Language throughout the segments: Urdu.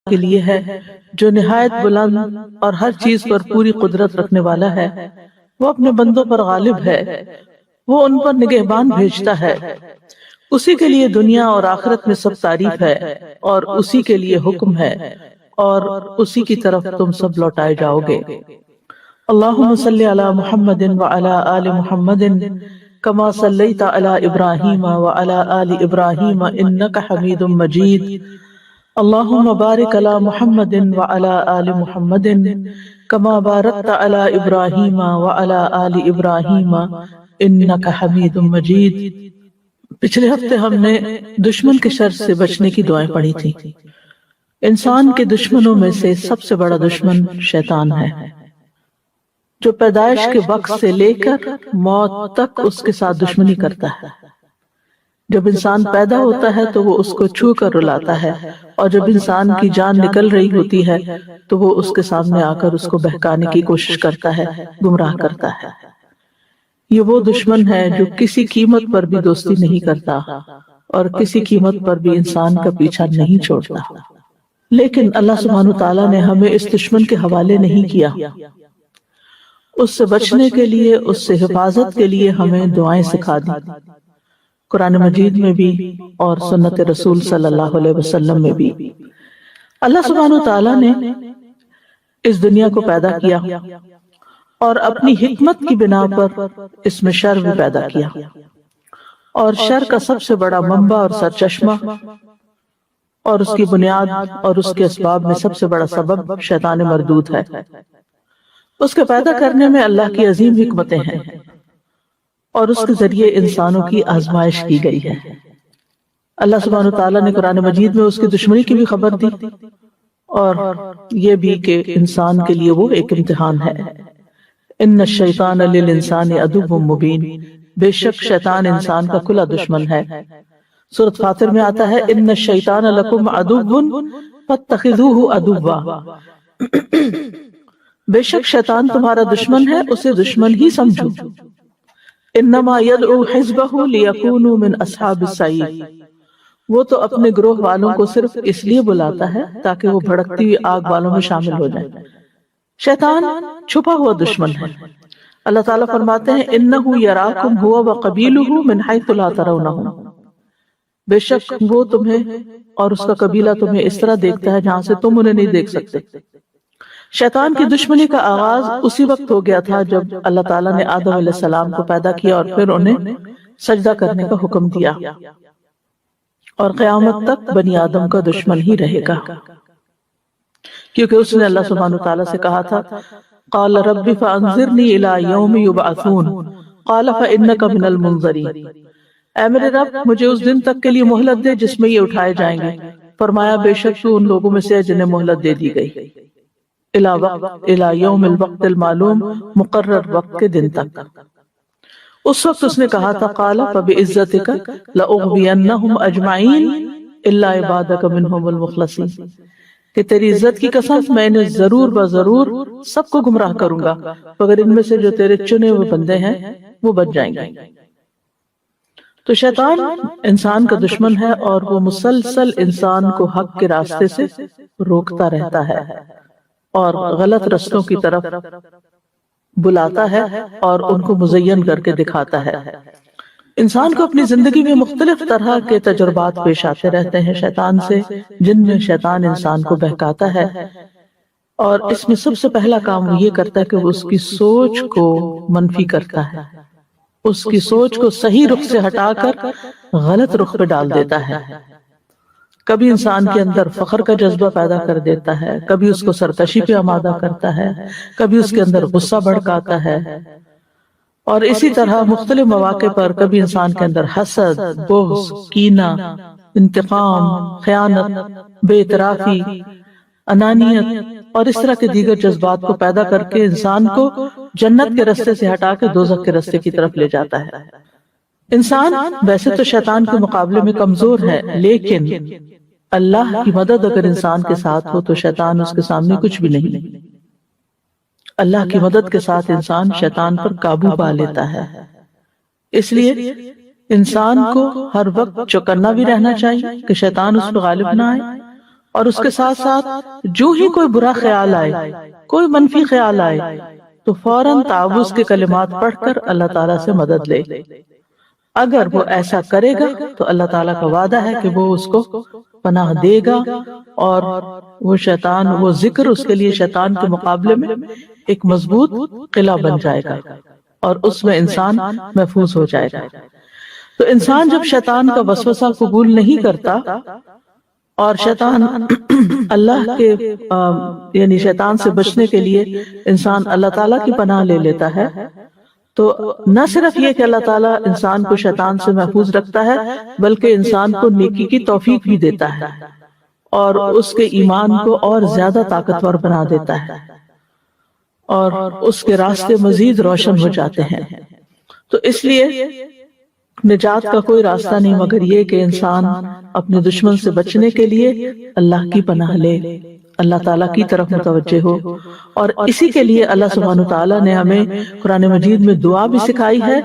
کے لیے ہے جو نہایت بلند اور ہر چیز پر پوری قدرت رکھنے والا ہے۔ وہ اپنے بندوں پر غالب ہے، وہ ان پر نگہبان بھیجتا ہے۔ اسی کے لیے دنیا اور آخرت میں سب تعریف ہے، اور اسی کے لیے حکم ہے، اور اسی کی طرف تم سب لوٹائے جاؤ گے۔ اللہم صلی علی محمد وعلی آل محمد کما صلیت علی ابراہیم وعلی آل ابراہیم انک حمید مجید۔ اللہم بارک علی محمد وعلی آل محمد کما بارکت علی ابراہیم وعلی آل ابراہیم انک حمید مجید۔ پچھلے ہفتے ہم نے دشمن کے شر سے بچنے کی دعائیں پڑھی تھی۔ انسان کے دشمنوں میں سے سب سے بڑا دشمن شیطان ہے، جو پیدائش کے وقت سے لے کر موت تک اس کے ساتھ دشمنی کرتا ہے۔ جب انسان پیدا ہوتا ہے تو وہ اس کو چھو کر رلاتا ہے، اور جب انسان کی جان نکل رہی ہوتی ہے تو وہ اس کے سامنے آ کر اس کو بہکانے کی کوشش کرتا ہے، گمراہ کرتا ہے۔ یہ وہ دشمن ہے جو کسی قیمت پر بھی دوستی نہیں کرتا اور کسی قیمت پر بھی انسان کا پیچھا نہیں چھوڑتا۔ لیکن اللہ سبحانہ وتعالیٰ نے ہمیں اس دشمن کے حوالے نہیں کیا۔ اس سے بچنے کے لیے، اس سے حفاظت کے لیے ہمیں دعائیں سکھا دی، قرآن مجید میں بھی اور سنت رسول صلی اللہ علیہ وسلم میں بھی۔ اللہ سبحانہ وتعالیٰ نے اس دنیا کو پیدا کیا اور اپنی حکمت کی بنا پر اس میں شر بھی پیدا کیا، اور شر کا سب سے بڑا منبع اور سرچشمہ اور اس کی بنیاد اور اس کے اسباب میں سب سے بڑا سبب شیطان مردود ہے۔ اس کے پیدا کرنے میں اللہ کی عظیم حکمتیں ہیں، اور اس کے ذریعے انسانوں کی آزمائش کی گئی ہے۔ اللہ سبحانہ وتعالیٰ نے قرآن مجید میں اس کی دشمنی کی بھی خبر دی، اور یہ بھی کہ انسان کے لیے وہ ایک امتحان ہے۔ ان الشیطان للانسان عدو مبین، بے شک شیطان انسان کا کھلا دشمن ہے۔ سورۃ فاطر میں آتا ہے ان الشیطان لکم عدو فاتخذوہ عدوا، بے شک شیطان تمہارا دشمن ہے، اسے دشمن ہی سمجھو۔ انما یدعو حزبہ لیکونوا من اصحاب السعیر، وہ تو اپنے گروہ والوں کو صرف اس لیے بلاتا ہے تاکہ وہ بھڑکتی ہوئی آگ والوں میں شامل ہو جائے۔ شیطان چھپا ہوا دشمن ہے۔ اللہ تعالیٰ فرماتے ہیں انہ یراکم هو وقبیلہ من حیث لا ترونہم، بے شک وہ تمہیں اور اس کا قبیلہ تمہیں اس طرح دیکھتا ہے جہاں سے تم انہیں نہیں دیکھ سکتے۔ شیطان کی دشمنی کا آغاز اسی وقت ہو گیا تھا جب اللہ تعالیٰ نے آدم علیہ السلام کو پیدا کیا اور پھر انہیں سجدہ کرنے کا حکم دیا، اور قیامت تک بنی آدم کا دشمن ہی رہے گا، کیونکہ اس نے اللہ سبحانہ وتعالیٰ سے کہا تھا قال رب فانظرنی الی یوم یبعثون قال فانک من المنظرین، اے میرے رب مجھے اس دن تک کے لیے مہلت دے جس میں یہ اٹھائے جائیں گے۔ فرمایا بے شک تو ان لوگوں میں سے ہے جنہیں مہلت دے دی گئی، الی یوم الوقت المعلوم، مقرر وقت کے دن تک۔ اس وقت اس نے کہا تھا قال فبعزتک لاغوینہم اجمعین الا عبادک منہم المخلصین، کہ تیری عزت کی قسم میں انہیں ضرور بضرور سب کو گمراہ کروں گا مگر ان میں سے جو تیرے چنے ہوئے بندے ہیں وہ بچ جائیں گے۔ تو شیطان انسان کا دشمن ہے، اور وہ مسلسل انسان کو حق کے راستے سے روکتا رہتا ہے اور غلط رستوں کی طرف بلاتا ہے اور ان کو مزین کر کے دکھاتا ہے۔ انسان کو اپنی زندگی میں مختلف طرح کے تجربات پیش آتے رہتے ہیں شیطان سے، جن میں شیطان انسان کو بہکاتا ہے، اور اس میں سب سے پہلا کام وہ یہ کرتا ہے کہ وہ اس کی سوچ کو منفی کرتا ہے، اس کی سوچ کو صحیح رخ سے ہٹا کر غلط رخ پہ ڈال دیتا ہے۔ کبھی انسان کے اندر فخر کا جذبہ پیدا کر دیتا ہے، کبھی اس کو سرکشی پہ آمادہ کرتا ہے، کبھی اس کے اندر غصہ بھڑکاتا ہے، اور اسی طرح مختلف مواقع پر کبھی انسان کے اندر حسد، بغض، کینہ، انتقام، خیانت، بے اعترافی، انانیت اور اس طرح کے دیگر جذبات کو پیدا کر کے انسان کو جنت کے راستے سے ہٹا کے دوزخ کے راستے کی طرف لے جاتا ہے۔ انسان ویسے تو شیطان کے مقابلے میں کمزور ہے، لیکن اللہ کی مدد اگر انسان کے ساتھ ہو تو شیطان اس کے سامنے کچھ بھی نہیں۔ اللہ کی مدد کے ساتھ انسان شیطان پر قابو پا لیتا ہے۔ اس لیے انسان کو ہر وقت چوکنا بھی رہنا چاہیے کہ شیطان اس پر غالب نہ آئے، اور اس کے ساتھ ساتھ جو ہی کوئی برا خیال آئے، کوئی منفی خیال آئے، تو فوراً تعوذ کے کلمات پڑھ کر اللہ تعالیٰ سے مدد لے۔ اگر وہ ایسا کرے گا تو اللہ تعالیٰ کا وعدہ ہے کہ وہ اس کو پناہ دے گا، اور وہ شیطان، وہ ذکر اس کے لیے شیطان کے مقابلے میں ایک مضبوط قلعہ بن جائے گا، اور اس میں انسان محفوظ ہو جائے گا۔ تو انسان جب شیطان کا وسوسہ قبول نہیں کرتا، اور شیطان اللہ کے یعنی شیطان سے بچنے کے لیے انسان اللہ تعالیٰ کی پناہ لے لیتا ہے، تو نہ صرف یہ کہ اللہ تعالیٰ انسان کو شیطان سے محفوظ رکھتا ہے، بلکہ انسان کو نیکی کی توفیق بھی دیتا ہے، اور اس کے ایمان کو اور زیادہ طاقتور بنا دیتا ہے، اور اس کے راستے مزید روشن ہو جاتے ہیں۔ تو اس لیے نجات کا کوئی راستہ نہیں مگر یہ کہ انسان اپنے دشمن سے بچنے کے لیے اللہ کی پناہ لے، اللہ تعالیٰ کی طرف متوجہ ہو۔ اور اسی کے لیے اللہ سبحانہ وتعالیٰ نے ہمیں قرآن مجید میں دعا بھی سکھائی ہے۔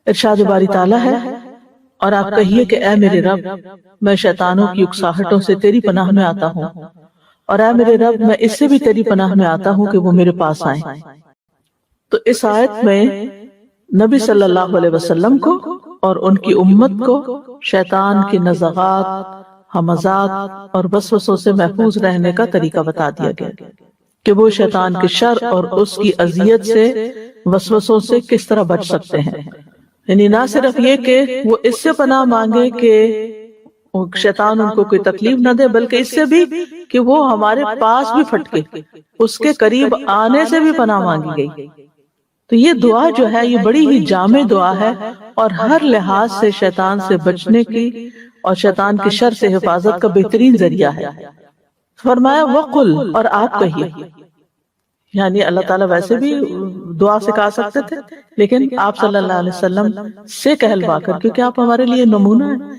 ارشاد باری تعالیٰ ہے، اور آپ کہیے کہ اے میرے رب، میں شیطانوں کی اکساہٹوں سے تیری پناہ میں آتا ہوں، اور اے میرے رب، میں اس سے بھی تیری پناہ میں آتا ہوں کہ وہ میرے پاس آئیں۔ تو اس آیت میں نبی صلی اللہ علیہ وسلم کو اور ان کی امت کو شیطان کی نزغات، ہمزات اور وسوسوں سے محفوظ رہنے کا طریقہ بتا دیا گیا کہ وہ شیطان کے شر اور اس کی اذیت سے، وسوسوں سے کس طرح بچ سکتے ہیں۔ یعنی نہ صرف یہ کہ وہ اس سے پناہ مانگے کہ شیطان ان کو کوئی تکلیف نہ دے، بلکہ اس سے بھی کہ وہ ہمارے پاس بھی پھٹکے، اس کے قریب آنے سے بھی پناہ مانگی گئی۔ تو یہ دعا جو ہے یہ بڑی ہی جامع دعا ہے، اور ہر لحاظ سے شیطان سے بچنے کی اور شیطان کے شر سے حفاظت کا بہترین ذریعہ ہے۔ فرمایا وقل، اور آپ کہیے، یعنی اللہ تعالیٰ ویسے بھی دعا سکھا سکتے تھے، لیکن آپ صلی اللہ علیہ وسلم سے کہلوا کر، کیونکہ آپ ہمارے لیے نمونہ ہیں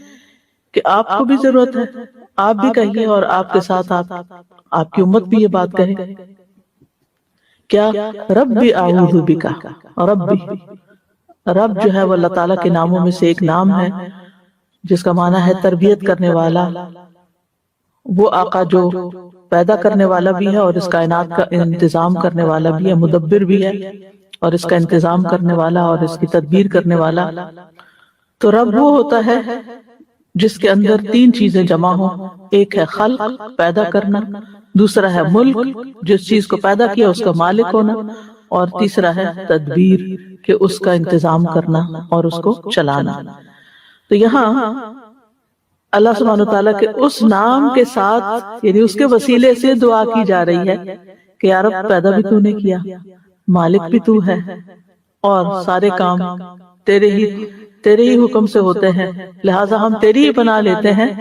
کہ آپ کو بھی ضرورت ہے، آپ بھی کہیے، اور آپ کے ساتھ آپ کی امت بھی یہ بات کہے۔ کیا؟ ربی اعوذ بک، ربی، رب جو ہے وہ اللہ تعالیٰ کے ناموں میں سے ایک نام ہے جس کا معنی ہے تربیت کرنے والا، وہ آقا جو پیدا کرنے والا بھی ہے اور اس کائنات کا انتظام کرنے والا بھی ہے، مدبر بھی ہے اور اس کا انتظام کرنے والا اور اس کی تدبیر کرنے والا۔ تو رب وہ ہوتا ہے جس کے اندر تین چیزیں جمع ہوں، ایک ہے خلق، پیدا کرنا، دوسرا ہے ملک، جس چیز کو پیدا کیا اس کا مالک ہونا، اور تیسرا ہے تدبیر، کہ اس کا انتظام کرنا اور اس کو چلانا۔ تو یہاں اللہ سبحانہ وتعالیٰ کے اس نام کے ساتھ، یعنی اس کے وسیلے سے دعا کی جا رہی ہے کہ یا رب، پیدا بھی تو نے کیا، مالک بھی تو ہے، اور سارے کام تیرے ہی حکم سے ہوتے ہیں، لہٰذا ہم تیری ہی پناہ لیتے ہیں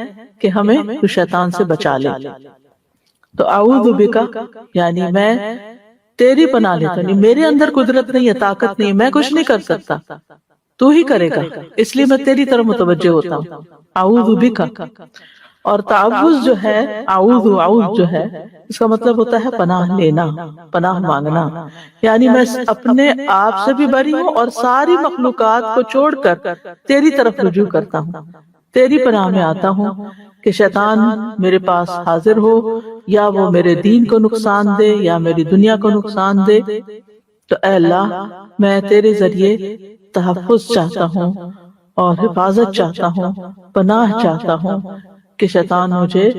کہ ہمیں تو شیطان سے بچا لے۔ تو اعوذ بک، یعنی میں تیری پناہ لیتا ہوں، میرے اندر قدرت نہیں ہے، طاقت نہیں ہے، میں کچھ نہیں کر سکتا، تو ہی کرے گا، اس لیے میں تیری طرف متوجہ ہوتا ہوں۔ اعوذ بک، اور تعوذ جو ہے، اعوذ جو ہے، اس کا مطلب ہوتا ہے پناہ لینا، پناہ مانگنا، یعنی میں اپنے آپ سے بھی بری ہوں اور ساری مخلوقات کو چھوڑ کر تیری طرف رجوع کرتا ہوں، تیری پناہ میں آتا ہوں کہ شیطان میرے پاس حاضر ہو، یا وہ میرے دین کو نقصان دے یا میری دنیا کو نقصان دے۔ تو اے اللہ، میں تیرے ذریعے تحفظ چاہتا ہوں اور حفاظت چاہتا ہوں، پناہ چاہتا ہوں کہ شیطان مجھے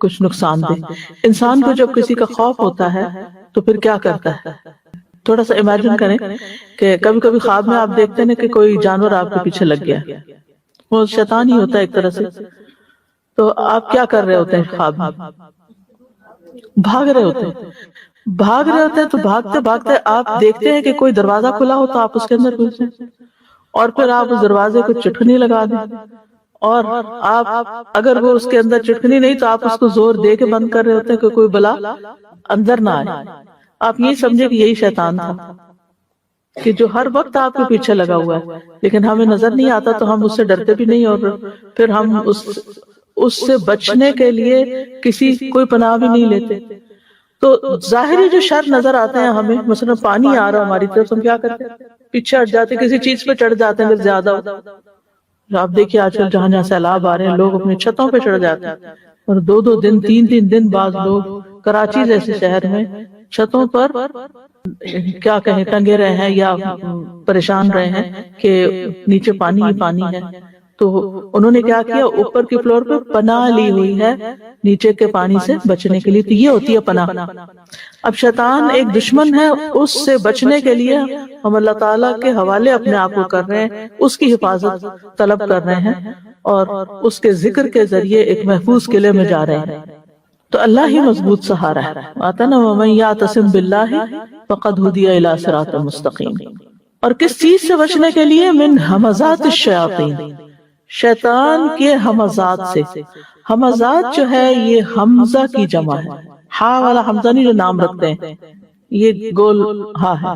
کچھ نقصان دے۔ انسان کو جب کسی کا خوف ہوتا ہے تو پھر کیا کرتا ہے؟ تھوڑا سا امیجن کریں کہ کبھی کبھی خواب میں آپ دیکھتے ہیں کہ کوئی جانور آپ کے پیچھے لگ گیا، وہ شیطان ہی ہوتا ہے ایک طرح سے، تو آپ کیا کر رہے ہوتے ہیں خواب میں؟ بھاگ رہے ہوتے ہیں، تو بھاگتے بھاگتے آپ دیکھتے ہیں کہ کوئی دروازہ کھلا ہو تو آپ اس کے اندر گھس جائیں، اور پھر آپ اس دروازے کو چٹکنی لگا دیں، اور آپ اگر وہ اس کے اندر چٹکنی نہیں تو آپ اس کو زور دے کے بند کر رہے ہوتے ہیں کہ کوئی بلا اندر نہ آئے۔ آپ یہ سمجھے کہ یہی شیطان تھا کہ جو ہر وقت آپ کے پیچھے لگا ہوا ہے، لیکن ہمیں نظر نہیں آتا تو ہم اس سے ڈرتے بھی نہیں، اور پھر ہم اس سے بچنے کے لیے کوئی پناہ بھی نہیں لیتے۔ تو ظاہری جو شر نظر آتے ہیں ہمیں، مثلا پانی آ رہا ہماری طرف، ہم کیا کرتے ہیں؟ پیچھے ہٹ جاتے، کسی چیز پہ چڑھ جاتے ہیں، پھر زیادہ آپ دیکھیے آج کل جہاں جہاں سیلاب آ رہے ہیں، لوگ اپنی چھتوں پہ چڑھ جاتے ہیں اور 2-2 دن 3-3 دن بعض لوگ کراچی جیسے شہر میں چھتوں پر کیا کہیں ٹنگے رہے ہیں یا پریشان رہے ہیں کہ نیچے پانی ہی پانی ہے. تو انہوں نے کیا کیا، اوپر کی فلور پہ پناہ لی ہوئی ہے نیچے کے پانی سے بچنے کے لیے. تو یہ ہوتی ہے پناہ. اب شیطان ایک دشمن ہے، اس سے بچنے کے لیے ہم اللہ تعالیٰ کے حوالے اپنے آپ کو کر رہے ہیں، اس کی حفاظت طلب کر رہے ہیں اور اس کے ذکر کے ذریعے ایک محفوظ قلعے میں جا رہے ہیں. تو اللہ ہی مضبوط سہارا ہے. آتا نا وَمَن يَعْتَصِم بِاللَّهِ فَقَدْ هُدِيَ إِلَىٰ صِرَاطٍ مُسْتَقِيمٍ. اور کس چیز سے بچنے کے لیے؟ من ہمزات الشیاطین، شیطان کے ہمزات سے. ہمزات جو ہے یہ حمزہ کی جمع ہے، ہا والا حمزہ نہیں جو نام رکھتے ہیں، یہ گول ہا ہے.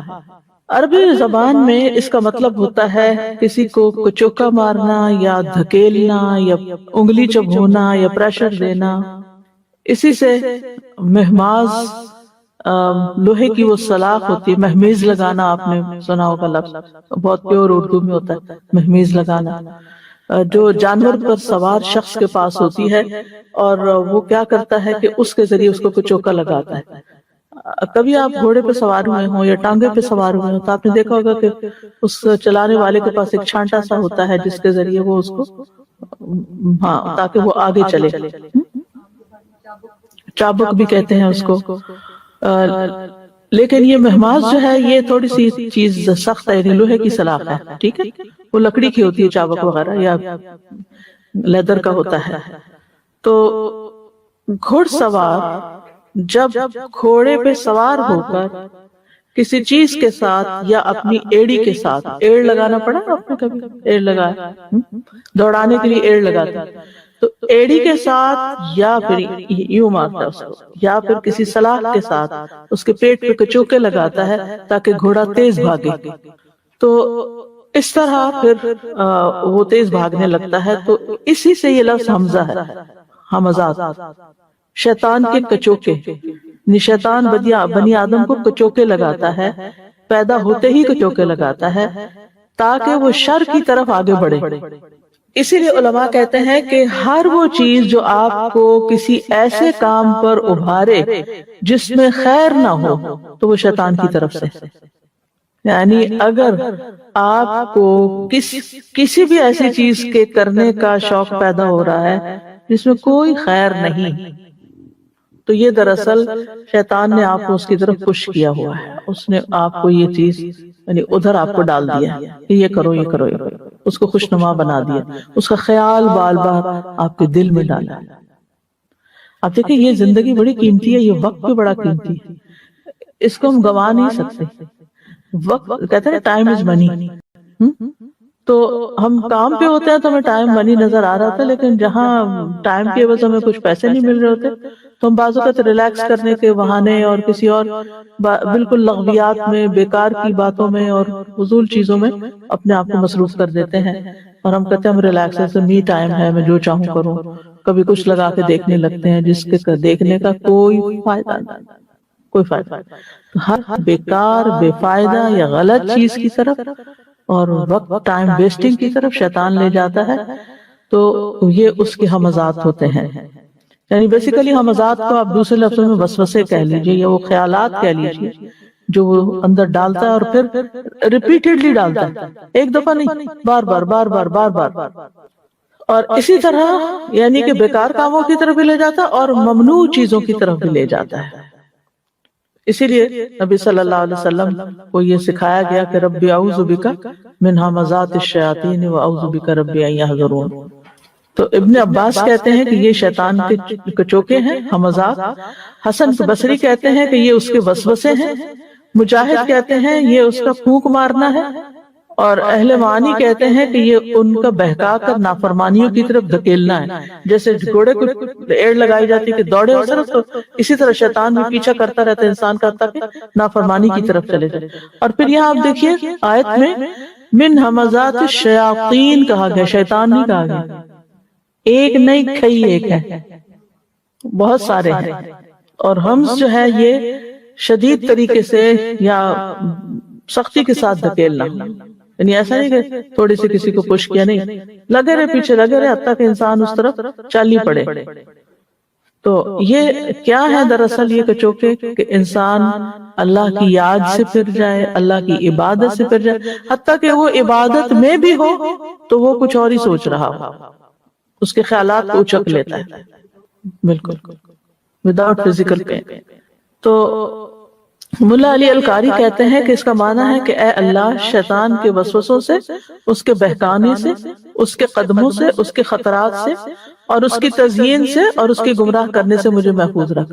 عربی زبان میں اس کا مطلب ہوتا ہے کسی کو کچوکا مارنا یا دھکیلنا یا انگلی چبھونا یا پریشر دینا. اسی سے مہماز لوہے کی وہ سلاخ ہوتی ہے، مہمیز لگانا، آپ نے سنا ہوگا لفظ، بہت پیور اردو میں ہوتا ہے مہمیز لگانا، جو جانور پر سوار شخص کے پاس ہوتی ہے اور وہ کیا کرتا ہے کہ اس کے ذریعے اس کو کچوکا لگاتا ہے. کبھی آپ گھوڑے پہ سوار ہوئے ہوں یا ٹانگے پہ سوار ہوئے ہوں تو آپ نے دیکھا ہوگا کہ اس چلانے والے کے پاس ایک چھانٹا سا ہوتا ہے جس کے ذریعے وہ اس کو تاکہ وہ آگے چلے. چابک بھی کہتے ہیں اس کو. لیکن یہ مہماز جو ہے یہ تھوڑی سی چیز سخت ہے، یعنی لوہے کی سلاخ ہے، ٹھیک ہے، وہ لکڑی کی ہوتی ہے چابک وغیرہ یا لیدر کا ہوتا ہے. تو گھوڑ سوار جب گھوڑے پہ سوار ہو کر کسی چیز کے ساتھ یا اپنی ایڑی کے ساتھ، ایڑ لگانا پڑا آپ نے کبھی؟ ایڑ لگایا، دوڑانے کے لیے ایڑ لگاتے، تو ایڑی کے ساتھ یا پھر یوں مارتا اس کو، یا پھر کسی سلاخ کے ساتھ اس کے پیٹ پہ کچوکے لگاتا ہے تاکہ گھوڑا تیز بھاگے. تو اس طرح پھر وہ تیز بھاگنے لگتا ہے. تو اسی سے یہ لفظ حمزہ ہے، حمزات، شیطان کے کچوکے. شیطان بنی آدم کو کچوکے لگاتا ہے، پیدا ہوتے ہی کچوکے لگاتا ہے تاکہ وہ شر کی طرف آگے بڑھے. اسی لیے علماء کہتے ہیں کہ ہر وہ چیز جو آپ کو کسی ایسے کام پر ابھارے جس میں خیر نہ ہو تو وہ شیطان کی طرف سے. یعنی اگر آپ کو کسی بھی ایسی چیز کے کرنے کا شوق پیدا ہو رہا ہے جس میں کوئی خیر نہیں، تو یہ دراصل شیطان نے آپ کو اس کی طرف پش کیا ہوا ہے. اس نے آپ کو یہ چیز یعنی ادھر آپ کو ڈال دیا کہ یہ کرو یہ کرو یہ کرو، اس کو خوشنما بنا دیا، اس کا خیال بال بار آپ کے دل میں ڈالا. آپ دیکھیں یہ زندگی بڑی قیمتی ہے، یہ وقت بھی بڑا قیمتی ہے، اس کو ہم گنوا نہیں سکتے. وقت کہتے ہیں ٹائم از منی. تو ہم کام پہ ہوتے ہیں تو ہمیں ٹائم منی نظر آ رہا تھا، لیکن جہاں ٹائم کے عوض ہمیں کچھ پیسے نہیں مل رہے ہوتے تو ہم بعض اوقات ریلیکس کرنے کے بہانے اور کسی اور بالکل لغویات میں، بیکار کی باتوں میں اور فضول چیزوں میں اپنے آپ کو مصروف کر دیتے ہیں. اور ہم کہتے ہیں ہم ریلیکس ہے، می ٹائم ہے، میں جو چاہوں کروں. کبھی کچھ لگا کے دیکھنے لگتے ہیں جس کے دیکھنے کا کوئی فائدہ نہیں، کوئی فائدہ نہیں. ہر بیکار، بے فائدہ یا غلط چیز کی طرف اور وقت ٹائم ویسٹنگ کی طرف شیطان لے جاتا ہے. تو یہ اس کے ہمزات ہوتے ہیں. یعنی بیسیکلی ہمزات کو آپ دوسرے لفظوں میں وسوسے کہہ لیجئے یا وہ خیالات کہہ لیجئے جو وہ اندر ڈالتا ہے اور پھر ریپیٹڈلی ڈالتا ہے، ایک دفعہ نہیں، بار بار بار بار بار بار. اور اسی طرح یعنی کہ بیکار کاموں کی طرف بھی لے جاتا ہے اور ممنوع چیزوں کی طرف بھی لے جاتا ہے. اسی لیے نبی صلی اللہ علیہ وسلم کو یہ سکھایا گیا کہ ربی اعوذ بک من ھمزات الشیاطین واعوذ بک ربی ان یحضرون. تو ابن عباس کہتے ہیں کہ یہ شیطان کے کچوکے ہیں، ہمزات. حسن بصری کہتے ہیں کہ یہ اس کے وسوسے ہیں. مجاہد کہتے ہیں یہ اس کا پھونک مارنا ہے. اور اہل معانی کہتے ہیں کہ یہ ان کا بہکا کر نافرمانیوں کی طرف دھکیلنا ہے. جیسے گھوڑے کو ایڑ لگائی جاتی کہ دوڑے اس طرف، تو اسی طرح شیطان بھی پیچھا کرتا رہتا ہے انسان کا تاکہ نافرمانی کی طرف چلے جائے. اور پھر یہاں آپ دیکھیے آیت میں من ہمزات الشیاطین کہا گیا، شیطان نہیں کہا گیا. ایک نہیں کئی ایک ہے، بہت سارے ہیں. اور حمز جو ہے یہ شدید طریقے سے یا سختی کے ساتھ دھکیلنا، یعنی ایسا نہیں کہ تھوڑی سی کسی کو پش کیا، نہیں، لگے رہے پیچھے لگے رہے حتیٰ کہ انسان اس طرف چل ہی پڑے. تو یہ کیا ہے دراصل یہ کچوکے کہ انسان اللہ کی یاد سے پھر جائے، اللہ کی عبادت سے پھر جائے، حتیٰ کہ وہ عبادت میں بھی ہو تو وہ کچھ اور ہی سوچ رہا ہو، اس کے خیالات کو اچک لیتا ہے بالکل وداؤٹ فزیکل پین۔ تو ملا علی القاری کہتے ہیں کہ اس کا معنی ہے کہ اے اللہ، شیطان کے وسوسوں سے، اس کے بہکانے سے، اس کے قدموں سے، اس کے خطرات سے اور اس کی تزیین سے اور اس کے گمراہ کرنے سے مجھے محفوظ رکھ،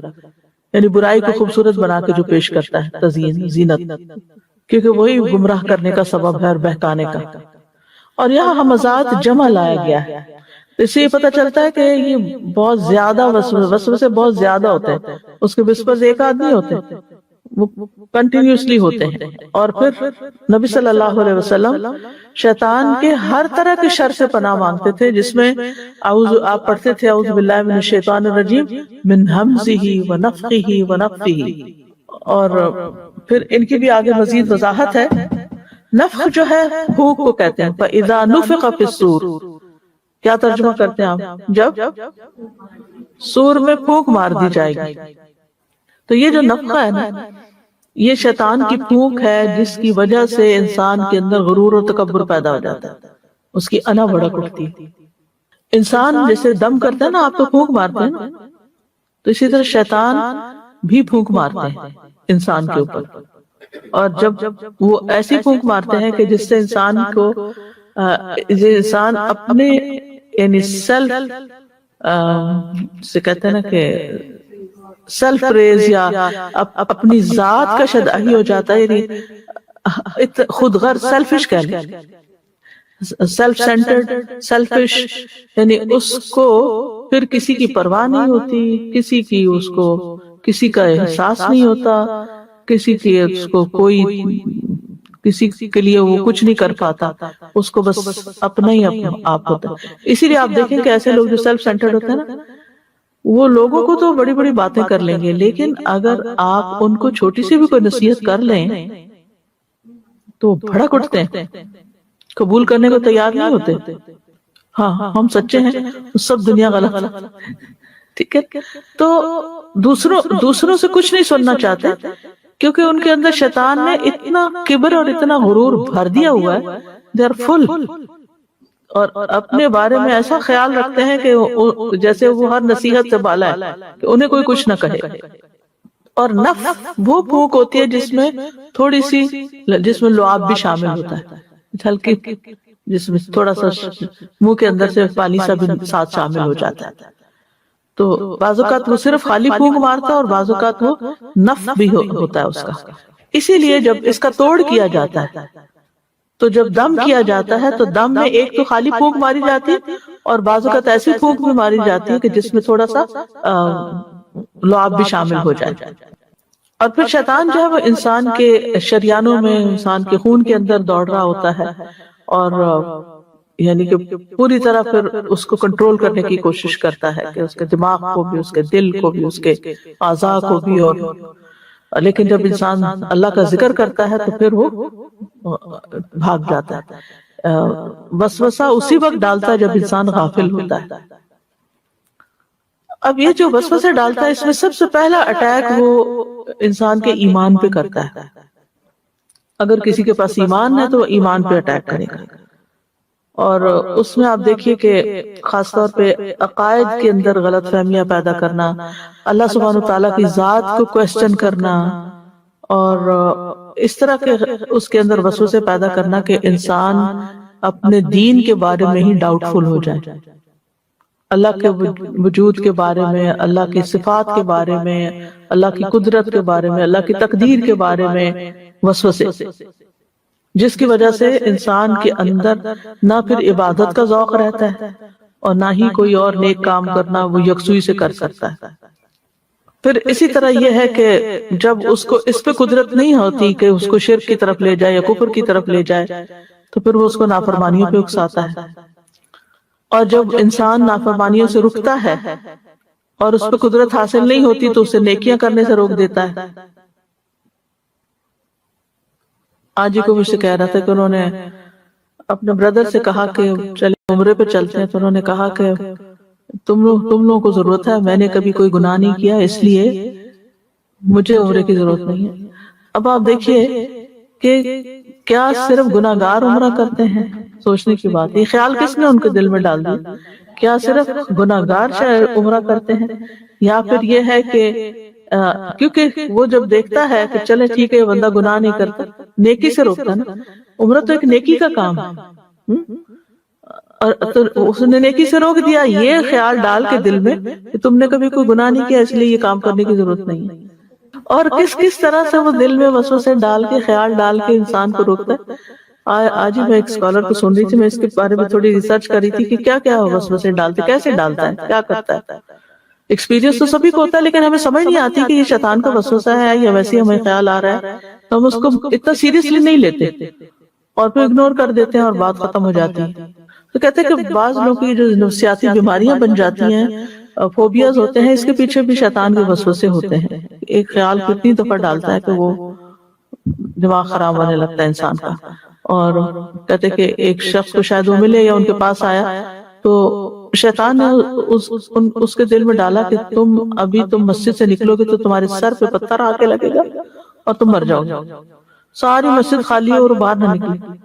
یعنی برائی کو خوبصورت بنا کے جو پیش کرتا ہے، تزیین، زینت، کیونکہ وہی گمراہ کرنے کا سبب ہے اور بہکانے کا۔ اور یہاں حمزات جمع لایا گیا ہے، اس سے یہ پتہ چلتا ہے کہ یہ بہت زیادہ وسوسے بہت زیادہ ہوتے ہیں، اس کے وسپرز ایک آدمی ہوتے ہیں، وہ کنٹینیوسلی ہوتے ہیں۔ اور پھر نبی صلی اللہ علیہ وسلم شیطان کے ہر طرح کے شر سے پناہ مانگتے تھے، جس میں آپ پڑھتے تھے اعوذ باللہ من الشیطان الرجیم من ہمزہ ونفخہ ونفثہ، اور پھر ان کی بھی آگے مزید وضاحت ہے۔ نفخ جو ہے پھونک کو کہتے ہیں، فَإِذَا نُفِخَ فِي الصُّورِ، کیا ترجمہ کرتے ہیں آپ؟ جب سور میں پھونک مار دی جائے گی۔ تو یہ جو نفخہ ہے نا، یہ شیطان کی پھونک ہے جس کی وجہ سے انسان کے اندر غرور اور تکبر پیدا ہو جاتا ہے، اس کی انا بھڑک اٹھتی ہے۔ انسان جیسے دم کرتا ہے نا، آپ تو پھونک مارتے ہیں نا، تو اسی طرح شیطان بھی پھونک مارتے ہیں انسان کے اوپر، اور جب وہ ایسی پھونک مارتے ہیں کہ جس سے انسان کو انسان اپنے یعنی سیلف سے کہتے ہیں نا کہ سیلف پریز یا اپنی ذات کا شدائی ہو جاتا ہے، یعنی خود غرض، سیلفش کہہ لیں، سیلف سینٹرڈ، سیلفش، یعنی اس کو پھر کسی کی پرواہ نہیں ہوتی، کسی کی اس کو کسی کا احساس نہیں ہوتا، کسی کی اس کو کوئی کسی کے لیے وہ کچھ نہیں کر پاتا، اس کو بس اپنا ہی آپ ہوتا ہے۔ اسی لیے آپ دیکھیں کہ ایسے لوگ جو سیلف سینٹرڈ ہوتے ہیں نا، وہ لوگوں کو تو بڑی بڑی باتیں کر لیں گے، لیکن اگر آپ ان کو چھوٹی سی بھی کوئی نصیحت کر لیں تو بھڑک اٹھتے ہیں، قبول کرنے کو تیار نہیں ہوتے۔ ہاں ہم سچے ہیں، سب دنیا غلط، ٹھیک ہے۔ تو دوسروں سے کچھ نہیں سننا چاہتے، کیونکہ ان کے اندر شیطان نے اتنا کبر اور اتنا غرور بھر دیا ہوا ہے، دے آر فل، اور اپنے بارے میں ایسا خیال رکھتے ہیں کہ جیسے وہ ہر نصیحت سے بالا ہے، کہ انہیں کوئی کچھ نہ کہے۔ اور نفخ وہ پھونک ہوتی ہے جس میں تھوڑی سی، جس میں لعاب بھی شامل ہوتا ہے، ہلکی، جس میں تھوڑا سا منہ کے اندر سے پانی سا بھی ساتھ شامل ہو جاتا ہے۔ تو بعض اوقات وہ صرف خالی پھونک مارتا ہے اور بعض اوقات وہ نفخ بھی ہوتا ہے اس کا۔ اسی لیے جب اس کا توڑ کیا جاتا ہے، تو جب دم کیا جاتا ہے تو دم میں ایک تو خالی پھونک ماری جاتی ہے، اور بعض اوقات ایسی پھونک بھی ماری جاتی ہے کہ جس میں تھوڑا سا لعاب بھی شامل ہو جائے۔ اور پھر شیطان جو ہے وہ انسان کے شریانوں میں، انسان کے خون کے اندر دوڑ رہا ہوتا ہے، اور یعنی کہ پوری طرح پھر اس کو کنٹرول کرنے کی کوشش کرتا ہے، کہ اس کے دماغ کو بھی، اس کے دل کو بھی، اس کے اعضاء کو بھی۔ اور لیکن جب انسان اللہ کا ذکر کرتا ہے تو پھر وہ بھاگ جاتا ہے۔ وسوسہ اسی وقت ڈالتا ہے جب انسان غافل ہوتا ہے۔ اب یہ جو وسوسے ڈالتا ہے، اس میں سب سے پہلا اٹیک وہ انسان کے ایمان پہ کرتا ہے۔ اگر کسی کے پاس ایمان ہے تو وہ ایمان پہ اٹیک کرے گا، اور اس میں آپ دیکھیے کہ خاص طور پہ عقائد کے اندر غلط فہمیاں پیدا کرنا، اللہ سبحانہ وتعالیٰ کی ذات کو کوسچن کرنا، اور اس طرح کے اس کے اندر وسوسے پیدا کرنا کہ انسان اپنے دین کے بارے میں ہی ڈاؤٹ فل ہو جائے، اللہ کے وجود کے بارے میں، اللہ کی صفات کے بارے میں، اللہ کی قدرت کے بارے میں، اللہ کی تقدیر کے بارے میں وسوسے، جس کی وجہ سے انسان کے اندر نہ پھر عبادت کا ذوق رہتا ہے اور نہ ہی کوئی اور نیک کام کرنا وہ یکسوئی سے کر سکتا ہے۔ پھر اسی طرح یہ ہے کہ جب اس کو اس پہ قدرت نہیں ہوتی کہ اس کو شرک کی طرف لے جائے یا کفر کی طرف لے جائے، تو پھر وہ اس کو نافرمانیوں پہ اکساتا ہے، اور جب انسان نافرمانیوں سے رکتا ہے اور اس پہ قدرت حاصل نہیں ہوتی تو اسے نیکیاں کرنے سے روک دیتا ہے۔ آج ہی کو مجھ سے کہہ رہا تھا کہ انہوں نے اپنے بردر سے کہا کہ چلے عمرے پہ چلتے ہیں، تو انہوں نے کہا کہ تم لوگوں کو ضرورت ہے، میں نے کبھی کوئی گناہ نہیں کیا اس لیے مجھے عمرے کی ضرورت نہیں ہے۔ اب آپ دیکھیے کہ کیا صرف گناہگار عمرہ کرتے ہیں؟ سوچنے کی بات، یہ خیال کس نے ان کے دل میں ڈال دیا؟ کیا صرف گناہگار عمرہ کرتے ہیں، یا پھر یہ ہے کہ کیونکہ وہ جب دیکھتا ہے کہ چلے ٹھیک ہے یہ بندہ گناہ نہیں کرتا، نیکی سے روکتا نا، عمرہ تو ایک نیکی کا کام ہے، اور تو اس نے نیکی سے روک دیا، یہ خیال ڈال کے دل میں کہ تم نے کبھی کوئی گناہ نہیں کیا اس لیے یہ کام کرنے کی ضرورت نہیں ہے۔ اور کس طرح سے وہ دل میں وسوسے ڈال کے، خیال ڈال کے انسان کو روکتا ہے۔ آج ہی میں ایک اسکالر کو سن رہی تھی، میں اس کے بارے میں تھوڑی ریسرچ کر رہی تھی کہ کیا کیا وسوسے ڈالتے، کیسے ڈالتا ہے، کیا کرتا ہے۔ ایکسپیرینس تو سبھی کو ہوتا ہے، لیکن ہمیں سمجھ نہیں آتی کہ یہ شیطان کا وسوسہ ہے یا ویسے ہی ہمیں خیال آ رہا ہے، تو ہم اس کو اتنا سیریسلی نہیں لیتے اور پھر اگنور کر دیتے ہیں اور بات ختم ہو جاتی ہے۔ تو کہتے ہیں کہ بعض لوگوں کی جو نفسیاتی بیماریاں بن جاتی ہیں، فوبیاز ہوتے ہیں، اس کے پیچھے بھی شیطان کے وسوسے ہوتے ہیں۔ ایک خیال کو اتنی دفعہ ڈالتا ہے کہ وہ دماغ خراب ہونے لگتا ہے انسان کا۔ اور کہتے کہ ایک شخص کو شاید وہ ملے یا ان کے پاس آیا تو شیطان نے اس کے دل میں ڈالا کہ تم مسجد سے نکلو گے تو تمہارے سر پہ پتھر آ کے لگے گا اور تم مر جاؤ گے۔ ساری مسجد خالی ہو اور باہر نہ نکلی،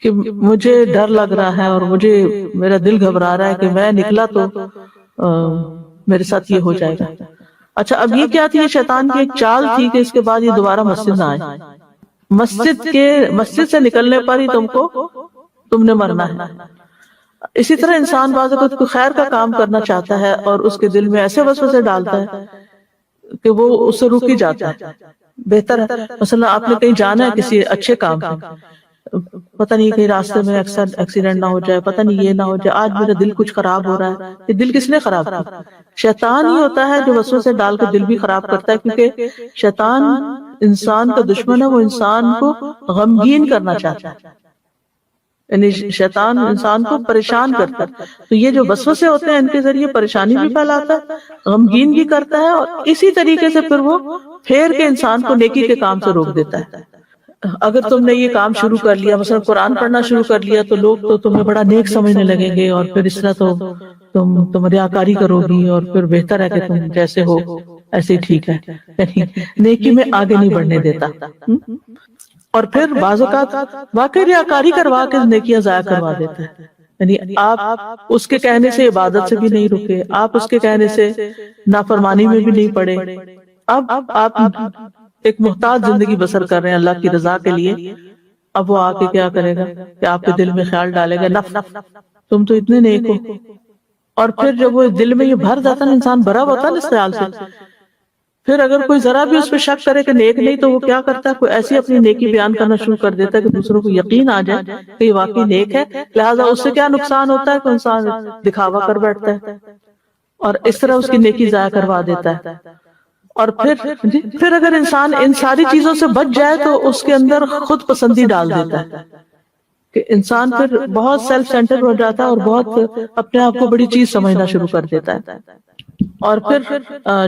کہ مجھے ڈر لگ رہا ہے اور میرا دل گھبرا رہا ہے کہ میں نکلا تو میرے ساتھ یہ ہو جائے گا۔ اچھا، اب یہ کیا تھی؟ یہ شیطان کی ایک چال تھی کہ اس کے بعد یہ دوبارہ مسجد نہ آئے۔ مسجد سے نکلنے پر ہی تم نے مرنا ہے۔ اسی طرح انسان بعض اوقات کوئی خیر کا کام کرنا چاہتا ہے اور اس کے دل میں ایسے وسوسے ڈالتا ہے کہ وہ اس سے رک ہی جاتا ہے۔ بہتر ہے مثلا آپ نے کہیں جانا ہے کسی اچھے کام پہ، پتہ نہیں کہیں راستے میں ایکسیڈنٹ نہ ہو جائے، پتہ نہیں یہ نہ ہو جائے، آج میرا دل کچھ خراب ہو رہا ہے۔ یہ دل کس نے خراب کیا؟ شیطان ہی ہوتا ہے جو وسوسے ڈال کے دل بھی خراب کرتا ہے، کیونکہ شیطان انسان کا دشمن ہے، وہ انسان کو غمگین کرنا چاہتا ہے، یعنی شیطان انسان کو پریشان کرتا ہے۔ تو یہ جو وسوسے ہوتے ہیں ان کے ذریعے پریشانی بھی پھیلاتا ہے، غمگین بھی کرتا ہے، اور اسی طریقے سے پھر وہ پھیر کے انسان کو نیکی کے کام سے روک دیتا ہے۔ اگر تم نے یہ کام شروع کر لیا، مثلا قرآن پڑھنا شروع کر لیا، تو لوگ تو تمہیں بڑا نیک سمجھنے لگیں گے، اور پھر اس طرح تو تم ریاکاری کرو گی، اور پھر بہتر ہے کہ تم جیسے ہو ایسے ہی ٹھیک ہے، یعنی نیکی میں آگے نہیں بڑھنے دیتا۔ اور پھر بعض اوقات واقعی ریاکاری کروا کے نیکیاں ضائع کروا دیتا ہے، یعنی آپ اس کے کہنے سے عبادت سے بھی نہیں رکے، آپ اس کے کہنے سے نافرمانی میں بھی نہیں پڑے، اب آپ ایک محتاط زندگی بسر کر رہے ہیں اللہ کی رضا کے لیے۔ اب وہ آ کے کیا کرے گا کہ آپ کے دل میں خیال ڈالے گا، نف تم تو اتنے نیک ہو۔ اور پھر جب وہ دل میں یہ بھر جاتا ہے، انسان بھرا ہوتا ہے اس خیال سے، پھر اگر کوئی ذرا بھی اس پہ شک کرے کہ نیک نہیں، تو وہ کیا کرتا ہے، کوئی ایسی اپنی نیکی بیان کرنا شروع کر دیتا ہے کہ دوسروں کو یقین آ جائے کہ یہ واقعی نیک ہے۔ لہٰذا اس سے کیا نقصان ہوتا ہے کہ انسان دکھاوا کر بیٹھتا ہے اور اس طرح اس کی نیکی ضائع کروا دیتا ہے۔ اور پھر اگر انسان ان ساری چیزوں سے بچ جائے تو اس کے اندر خود پسندی ڈال دیتا ہے کہ انسان پھر بہت سیلف سینٹر ہو جاتا ہے اور بہت اپنے آپ کو بڑی چیز سمجھنا شروع کر دیتا ہے۔ اور پھر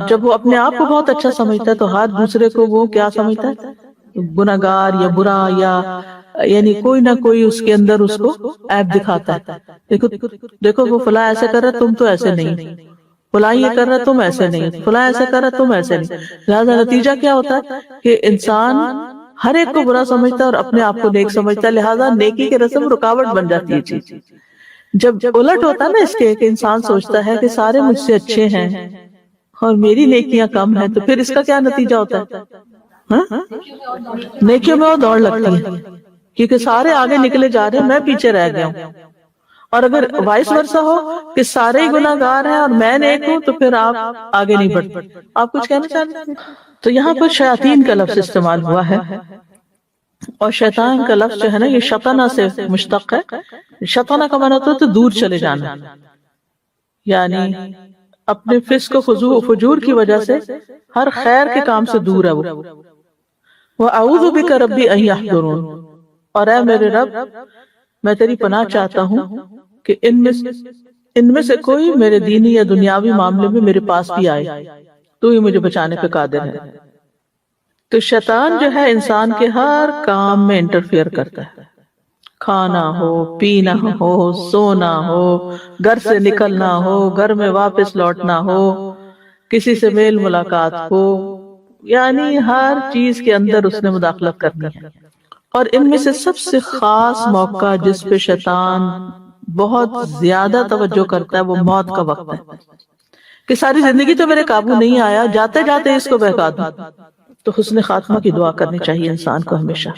جب وہ اپنے آپ کو بہت اچھا سمجھتا ہے تو ہر دوسرے کو وہ کیا سمجھتا ہے، گناہگار یا برا، یا یعنی کوئی نہ کوئی اس کے اندر اس کو عیب دکھاتا ہے۔ دیکھو وہ فلاں ایسے کر رہا، تم تو ایسے نہیں، فلاں یہ کر رہا تم ایسے نہیں، فلاں ایسے کر رہا تم ایسے نہیں۔ لہذا نتیجہ کیا ہوتا ہے کہ انسان ہر ایک کو برا سمجھتا ہے اور اپنے آپ کو نیک سمجھتا ہے، لہذا نیکی کے رسم رکاوٹ بن جاتی ہے چیز۔ جب الٹ ہوتا ہے نا اس کے، کہ انسان سوچتا ہے کہ سارے مجھ سے اچھے ہیں اور میری نیکیاں کم ہیں، تو پھر اس کا کیا نتیجہ ہوتا ہے؟ نیکیوں میں وہ دوڑ لگتی ہے، کیونکہ سارے آگے نکلے جا رہے ہیں، میں پیچھے رہ گیا ہوں۔ اور اگر وائس ورسا ہو کہ سارے ہی گناہ گار ہیں اور میں نیک ہوں، تو پھر آپ آگے نہیں بڑھتے۔ آپ کچھ کہنا چاہتے ہیں؟ تو یہاں پر شیاطین کا لفظ استعمال ہوا ہے، اور شیطان کا لفظ جو ہے نا یہ شطنہ سے مشتق ہے۔ شطنہ کا معنی ہوتا ہے تو دور چلے جانا، یعنی اپنے فسق و فجور کی وجہ سے ہر خیر کے کام سے دور ہے وہ۔ وَأَعُوذُ بِكَ رَبِّ أَن يَحْضُرُونِ، اور اے میرے رب میں تیری پناہ چاہتا ہوں کہ ان میں سے کوئی میرے دینی یا دنیاوی معاملے میں میرے پاس بھی آئے، تو ہی مجھے بچانے پہ قادر ہے۔ تو شیطان جو ہے انسان کے ہر کام میں انٹرفیئر کرتا ہے، کھانا ہو، پینا ہو، سونا ہو، گھر سے نکلنا ہو، گھر میں واپس لوٹنا ہو، کسی سے میل ملاقات ہو، یعنی ہر چیز کے اندر اس نے مداخلت کرنی ہے۔ اور ان میں سے سب سے خاص موقع جس پہ شیطان بہت زیادہ توجہ کرتا ہے وہ موت کا وقت ہے، کہ ساری زندگی تو میرے قابو نہیں آیا، جاتے جاتے اس کو بہکا دوں۔ تو حسن خاتمہ کی دعا کرنی چاہیے انسان کو ہمیشہ،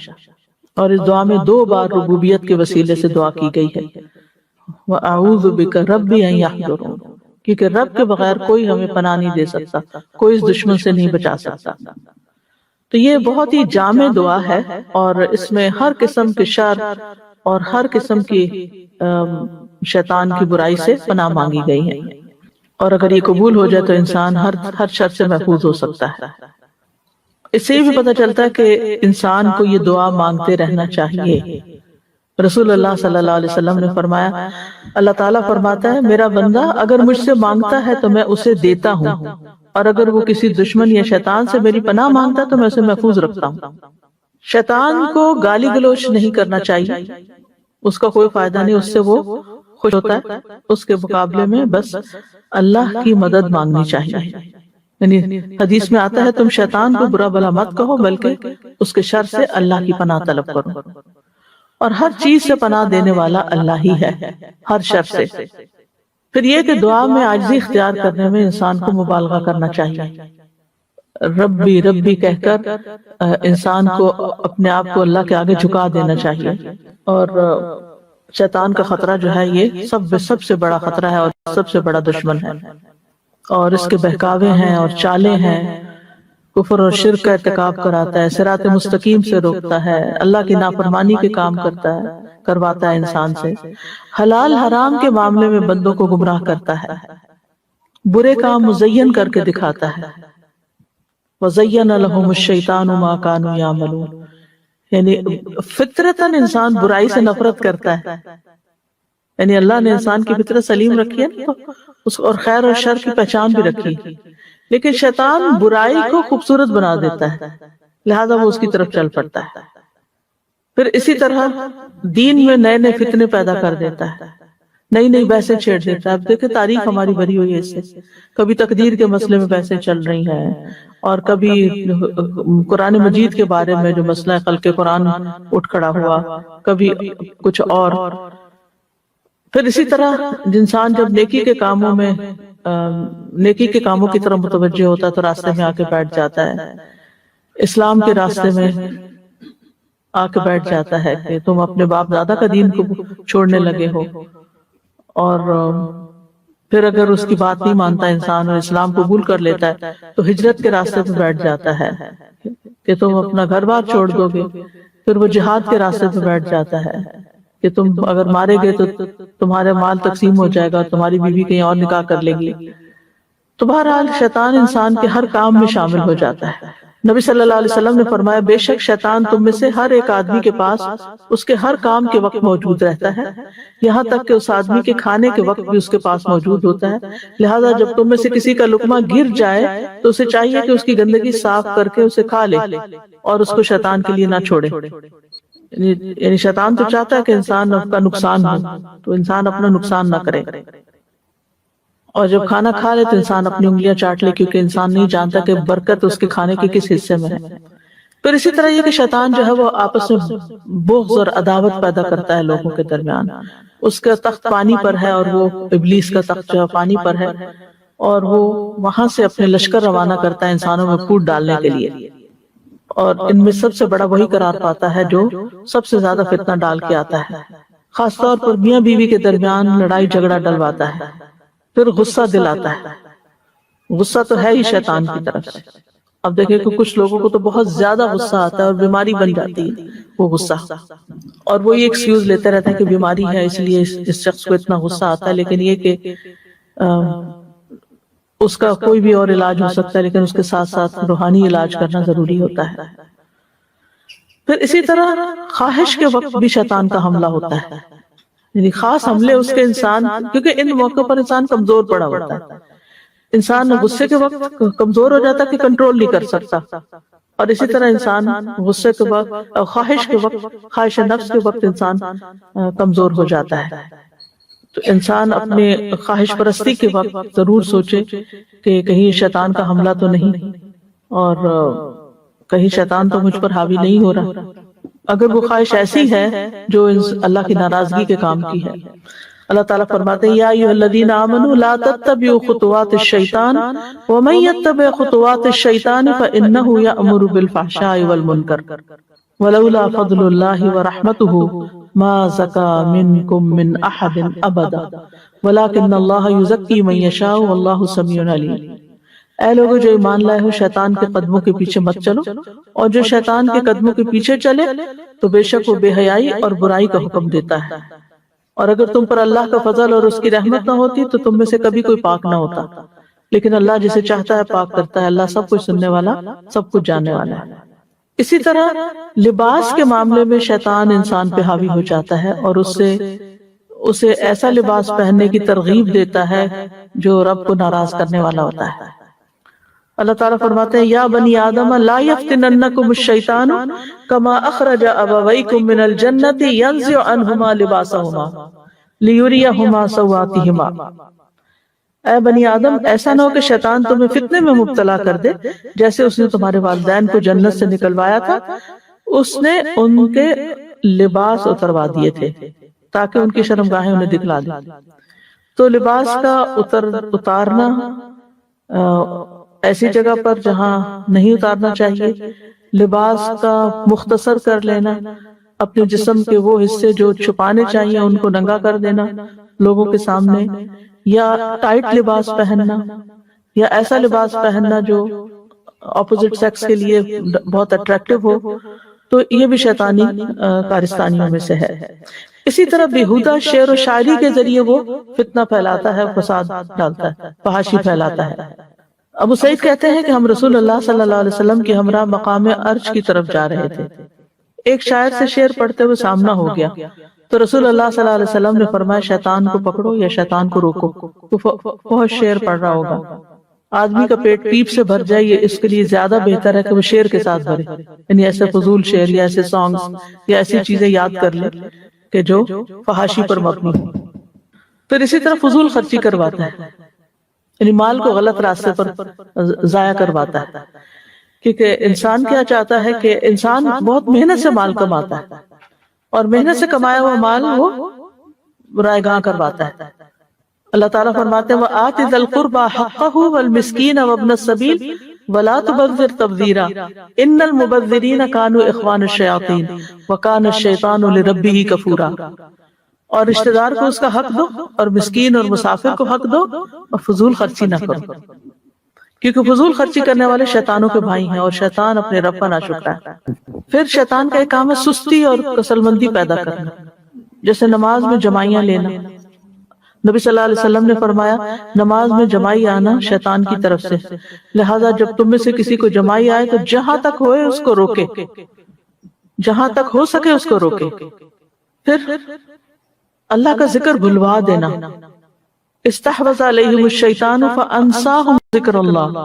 اور اس دعا میں 2 بار ربوبیت کے وسیلے سے دعا کی گئی ہے، وَأَعُوذُ بِكَ رَبِّ أَن يَحْضُرُونِ، کیونکہ رب کے بغیر کوئی ہمیں پناہ نہیں دے سکتا، کوئی اس دشمن سے نہیں بچا سکتا۔ تو یہ بہت ہی جامع دعا ہے، اور اس میں ہر قسم کے شر اور ہر قسم کی شیطان کی برائی سے پناہ مانگی گئی ہے، اور اگر یہ قبول ہو جائے تو انسان ہر شر سے محفوظ ہو سکتا ہے۔ اس سے بھی پتہ چلتا ہے کہ انسان کو یہ دعا مانگتے رہنا چاہیے۔ رسول اللہ صلی اللہ علیہ وسلم نے فرمایا، اللہ تعالیٰ فرماتا ہے میرا بندہ اگر مجھ سے مانگتا ہے تو میں اسے دیتا ہوں، اور اگر وہ کسی دشمن یا شیطان سے میری پناہ مانگتا ہے تو میں اسے محفوظ رکھتا ہوں۔ شیطان کو گالی گلوچ نہیں کرنا چاہیے، اس کا کوئی فائدہ نہیں، اس سے وہ خوش ہوتا ہے۔ اس کے مقابلے میں بس اللہ کی مدد مانگنی چاہیے، یعنی حدیث میں آتا ہے تم شیطان کو برا بھلا مت کہو بلکہ اس کے شر سے اللہ کی پناہ طلب کرو، اور ہر چیز سے پناہ دینے والا اللہ ہی ہے، ہر شر سے۔ پھر یہ کہ دعا میں عاجزی اختیار کرنے میں انسان کو مبالغہ کرنا چاہیے، ربی ربی کہہ کر انسان کو اپنے آپ کو اللہ کے آگے جھکا دینا چاہیے۔ اور شیطان کا خطرہ جو ہے یہ سب سے بڑا خطرہ ہے اور سب سے بڑا دشمن ہے، اور اس کے بہکاوے ہیں اور چالیں ہیں، کفر اور شرک کا ارتکاب کراتا ہے، صراط مستقیم سے روکتا ہے، اللہ کی نافرمانی کے کام کرواتا ہے انسان سے، حلال حرام کے معاملے میں بندوں کو گمراہ کرتا ہے، برے کام مزین کر کے دکھاتا ہے، وَزَيَّنَ لَهُمُ الشَّيْطَانُ مَا كَانُوا يَعْمَلُونَ، یعنی فطرتاً انسان برائی سے نفرت کرتا ہے، یعنی اللہ نے انسان کی فطرت سلیم رکھی ہے تو اس اور خیر اور شر کی پہچان بھی رکھی، لیکن شیطان برائی کو خوبصورت بنا دیتا ہے، لہذا وہ اس کی طرف چل پڑتا ہے۔ پھر اسی طرح دین میں نئے نئے فتنے پیدا کر دیتا ہے، نئی نئی بحثیں چھیڑ دیتا ہے۔ اب دیکھیں تاریخ ہماری بھری ہوئی ہے اس سے، کبھی تقدیر کے مسئلے میں بحثیں چل رہی ہیں، اور کبھی قرآن مجید کے بارے میں جو مسئلہ خلق قرآن اٹھ کھڑا ہوا، کبھی کچھ اور۔ پھر اسی طرح انسان جب نیکی کے کاموں کی طرف متوجہ ہوتا ہے تو راستے میں آ کے بیٹھ جاتا ہے، اسلام کے راستے میں آ کے بیٹھ جاتا ہے کہ تم اپنے باپ دادا کا دین کو چھوڑنے لگے ہو، اور پھر اگر اس کی بات نہیں مانتا انسان اور اسلام قبول کر لیتا ہے تو ہجرت کے راستے پہ بیٹھ جاتا ہے کہ تم اپنا گھر بار چھوڑ دو گے، پھر وہ جہاد کے راستے پہ بیٹھ جاتا ہے کہ تم اگر مارے گئے تو تمہارے مال تقسیم ہو جائے گا، تمہاری بیوی کہیں اور نکاح کر لے گی۔ تو بہرحال شیطان انسان کے ہر کام میں شامل ہو جاتا ہے۔ نبی صلی اللہ علیہ وسلم نے فرمایا بے شک شیطان تم میں سے ہر ایک آدمی کے پاس اس کے ہر کام کے وقت موجود رہتا ہے، یہاں تک کہ اس آدمی کے کھانے کے وقت بھی اس کے پاس موجود ہوتا ہے، لہذا جب تم میں سے کسی کا لقمہ گر جائے تو اسے چاہیے کہ اس کی گندگی صاف کر کے اسے کھا لے اور اس کو شیطان کے لیے نہ چھوڑے۔ یعنی شیطان تو چاہتا ہے کہ انسان کا نقصان ہو، تو انسان اپنا نقصان نہ کرے، اور جب کھانا کھا لے تو انسان اپنی انگلیاں چاٹ لے، کیونکہ انسان نہیں جانتا کہ برکت اس کے کھانے کے کس حصے میں ہے۔ پھر اسی طرح یہ کہ شیطان جو ہے وہ آپس میں بغض اور عداوت پیدا کرتا ہے لوگوں کے درمیان۔ اس کا تخت پانی پر ہے اور وہ ابلیس کا تخت جو پانی پر ہے، اور وہ وہاں سے اپنے لشکر روانہ کرتا ہے انسانوں میں پھوٹ ڈالنے کے لیے، اور ان میں سب سے بڑا وہی قرار پاتا ہے جو سب سے زیادہ فتنہ ڈال کے آتا ہے، خاص طور پر میاں بیوی کے درمیان لڑائی جھگڑا ڈلواتا ہے، پھر غصہ دلاتا ہے۔ غصہ تو ہے ہی شیطان کی طرف سے۔ اب دیکھیں کہ کچھ لوگوں کو تو بہت زیادہ غصہ آتا ہے اور بیماری بن جاتی ہے وہ غصہ، اور وہ یہ ایکسکیوز لیتے رہتے ہیں کہ بیماری ہے اس لیے اس شخص کو اتنا غصہ آتا ہے، لیکن یہ کہ اس کا کوئی بھی اور علاج ہو سکتا ہے، لیکن اس کے ساتھ ساتھ روحانی علاج کرنا ضروری ہوتا ہے۔ پھر اسی طرح خواہش کے وقت بھی شیطان کا حملہ ہوتا ہے، یعنی خاص حملے اس کے انسان، کیونکہ ان موقعوں پر انسان کمزور پڑا ہوتا ہے، انسان غصے کے وقت کمزور ہو جاتا ہے کہ کنٹرول نہیں کر سکتا، اور اسی طرح انسان غصے کے وقت اور خواہش کے وقت، خواہش نفس کے وقت انسان کمزور ہو جاتا ہے. تو انسان اپنے خواہش پرستی کے وقت ضرور سوچے کہ کہیں شیطان کا حملہ تو نہیں، اور کہیں شیطان تو مجھ پر حاوی نہیں ہو رہا. اگر وہ خواہش ایسی ہے جو اللہ کی ناراضگی کے کام کی ہے. اللہ تعالیٰ فرماتے ہیں یا ایھا الذین آمنوا لا تتبعوا خطوات الشیطان ومن یتبع خطوات الشیطان فإنہ یأمر بالفحشاء والمنکر ولولا فضل اللہ ورحمتہ ما زکا منکم من احد ابدا ولکن اللہ یزکی من یشاء واللہ سمیع علیم. اے لوگو جو ایمان لائے ہو، شیطان کے قدموں کے پیچھے مت چلو، اور جو شیطان کے قدموں کے پیچھے چلے تو بے شک وہ بے حیائی اور برائی کا حکم دیتا ہے. اور اگر تم پر اللہ کا فضل اور اس کی رحمت نہ ہوتی تو تم میں سے کبھی کوئی پاک نہ ہوتا، لیکن اللہ جسے چاہتا ہے پاک کرتا ہے. اللہ سب کچھ سننے والا، سب کچھ جاننے والا ہے. اسی طرح لباس کے معاملے میں شیطان انسان پہ حاوی ہو جاتا ہے اور اسے ایسا لباس پہننے کی ترغیب دیتا ہے جو رب کو ناراض کرنے والا ہوتا ہے. اللہ تعالیٰ فرماتے ہیں یا بنی آدم لا یفتننکم الشیطان کما اخرج ابویکم من الجنۃ ینزع عنہما لباسہما لیریہما سوآتہما. اے بنی آدم، ایسا نہ ہو کہ شیطان تمہیں فتنے میں مبتلا کر دے جیسے اس نے تمہارے والدین کو جنت سے نکلوایا تھا. اس نے ان کے لباس اتروا دیے تھے تاکہ ان کی شرمگاہیں انہیں دکھلا دیں. تو لباس کا اتارنا ایسی جگہ پر جہاں نہیں اتارنا چاہیے، لباس کا مختصر کر لینا، اپنے جسم کے وہ حصے جو چھپانے چاہیے ان کو ننگا کر دینا لوگوں کے سامنے، یا ٹائٹ لباس پہننا، یا ایسا لباس پہننا جو اپوزٹ سیکس کے لیے بہت اٹریکٹیو ہو، تو یہ بھی شیطانی کارستانیوں میں سے ہے. اسی طرح بیہودہ شعر و شاعری کے ذریعے وہ فتنہ پھیلاتا ہے، فساد ڈالتا ہے، فحاشی پھیلاتا ہے. ابو سعید کہتے ہیں کہ ہم رسول اللہ صلی اللہ علیہ وسلم کے ہمراہ مقام عرش کی طرف جا رہے تھے. ایک شاعر سے شعر پڑھتے ہوئے سامنا ہو گیا تو رسول اللہ صلی اللہ علیہ وسلم نے فرمایا شیطان کو پکڑو یا شیطان کو روکو، بہت شعر پڑھ رہا ہوگا. آدمی کا پیٹ پیپ سے بھر جائے، یہ اس کے لیے زیادہ بہتر ہے کہ وہ شعر کے ساتھ بھرے، یعنی ایسے فضول شعر یا ایسے سانگز یا ایسی چیزیں یاد کر لے کہ جو فحاشی پر مبنی ہو. پھر اسی طرح فضول خرچی کرواتا ہے، یعنی مال کو غلط راستے پر ضائع کرواتا ہے. کیونکہ انسان کیا چاہتا ہے کہ انسان بہت محنت سے مال کماتا ہے اور محنت سے کمایا ہوا مال وہ رائے گاں کرواتا ہے. اللہ تعالیٰ فرماتے ہیں وَآتِ ذَا الْقُرْبَى حَقَّهُ وَالْمِسْكِينَ وَابْنَ السَّبِيلِ وَلَا تُبَذِّرْ تَبْذِيرًا إِنَّ الْمُبَذِّرِينَ كَانُوا إِخْوَانَ الشَّيَاطِينِ وَكَانَ الشَّيْطَانُ لِرَبِّهِ كَفُورًا. اور رشتہ دار کو اس کا حق دو، اور مسکین اور مسافر کو حق دو، اور فضول خرچی نہ کرو، کیونکہ فضول خرچی کرنے والے شیطانوں کے بھائی ہیں اور شیطان اپنے رب کا ناشکرا ہے. پھر شیطان کا ایک کام ہے سستی اور کسل مندی پیدا کرنا، جیسے نماز میں جمائیاں لینا. نبی صلی اللہ علیہ وسلم نے فرمایا نماز میں جمائی آنا شیطان کی طرف سے، لہذا جب تم میں سے کسی کو جمائی آئے تو جہاں تک ہوئے اس کو روکے، جہاں تک ہو سکے اس کو روکے. پھر اللہ کا ذکر بھلوا دینا، استحوذ علیہم الشیطان فانساہم ذکر اللہ،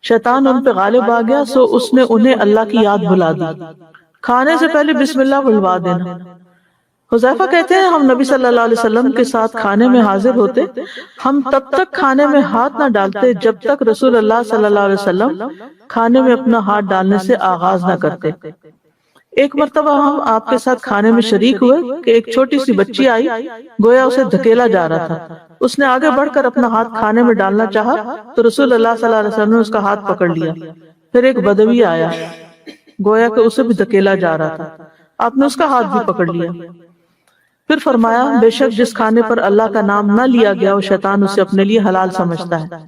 شیطان ان پہ غالب آ گیا سو اس نے انہیں اللہ کی یاد بھلا دی. کھانے سے پہلے بسم اللہ بھلوا دینا. حذیفہ کہتے ہیں ہم نبی صلی اللہ علیہ وسلم کے ساتھ کھانے میں حاضر ہوتے، ہم تب تک کھانے میں ہاتھ نہ ڈالتے جب تک رسول اللہ صلی اللہ علیہ وسلم کھانے میں اپنا ہاتھ ڈالنے سے آغاز نہ کرتے. ایک مرتبہ ہم آپ کے ساتھ کھانے میں شریک ہوئے کہ ایک چھوٹی سی بچی آئی، گویا اسے دھکیلا جا رہا تھا. اس نے آگے بڑھ کر اپنا ہاتھ کھانے میں ڈالنا چاہا تو رسول اللہ صلی اللہ علیہ وسلم نے اس کا ہاتھ پکڑ لیا. پھر ایک بدوی آیا، گویا کہ اسے بھی دھکیلا جا رہا تھا، آپ نے اس کا ہاتھ بھی پکڑ لیا. پھر فرمایا بے شک جس کھانے پر اللہ کا نام نہ لیا گیا وہ شیطان اسے اپنے لیے حلال سمجھتا ہے.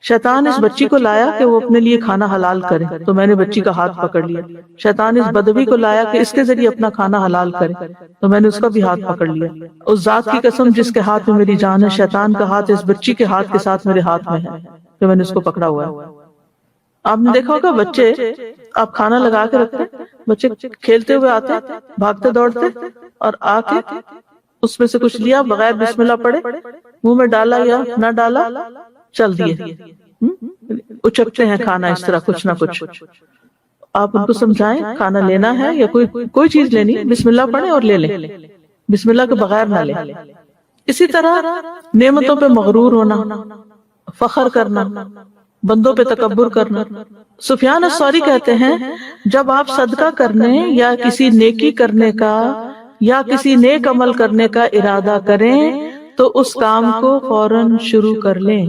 شیطان اس بچی کو لایا کہ وہ اپنے لیے کھانا حلال کرے تو میں نے بچی کا ہاتھ پکڑ لیا. شیطان اس بدوی کو لایا کہ اس کے ذریعے اپنا کھانا حلال کرے تو میں نے اس کا بھی ہاتھ پکڑ لیا. اس ذات کی قسم جس کے ہاتھ میں میری جان ہے، شیطان کا ہاتھ اس بچی کے ہاتھ کے ساتھ میرے ہاتھ میں ہے کہ میں نے اس کو پکڑا ہوا ہے. آپ نے دیکھا ہوگا بچے، آپ کھانا لگا کے رکھتے، بچے کھیلتے ہوئے آتے، بھاگتے دوڑتے، اور آ کے اس میں سے کچھ لیا بغیر بسم اللہ پڑھے، منہ میں ڈالا یا نہ ڈالا، چل دیے، اچکتے ہیں کھانا اس طرح کچھ نہ کچھ. آپ ان کو سمجھائیں کھانا لینا ہے یا کوئی چیز لینی، بسم اللہ پڑھیں اور لے لیں، بسم اللہ کے بغیر نہ لیں۔ اسی طرح نعمتوں پہ مغرور ہونا، فخر کرنا، بندوں پہ تکبر کرنا۔ سفیان الثوری کہتے ہیں جب آپ صدقہ کرنے یا کسی نیکی کرنے کا یا کسی نیک عمل کرنے کا ارادہ کریں تو اس کام کو فوراً شروع کر لیں،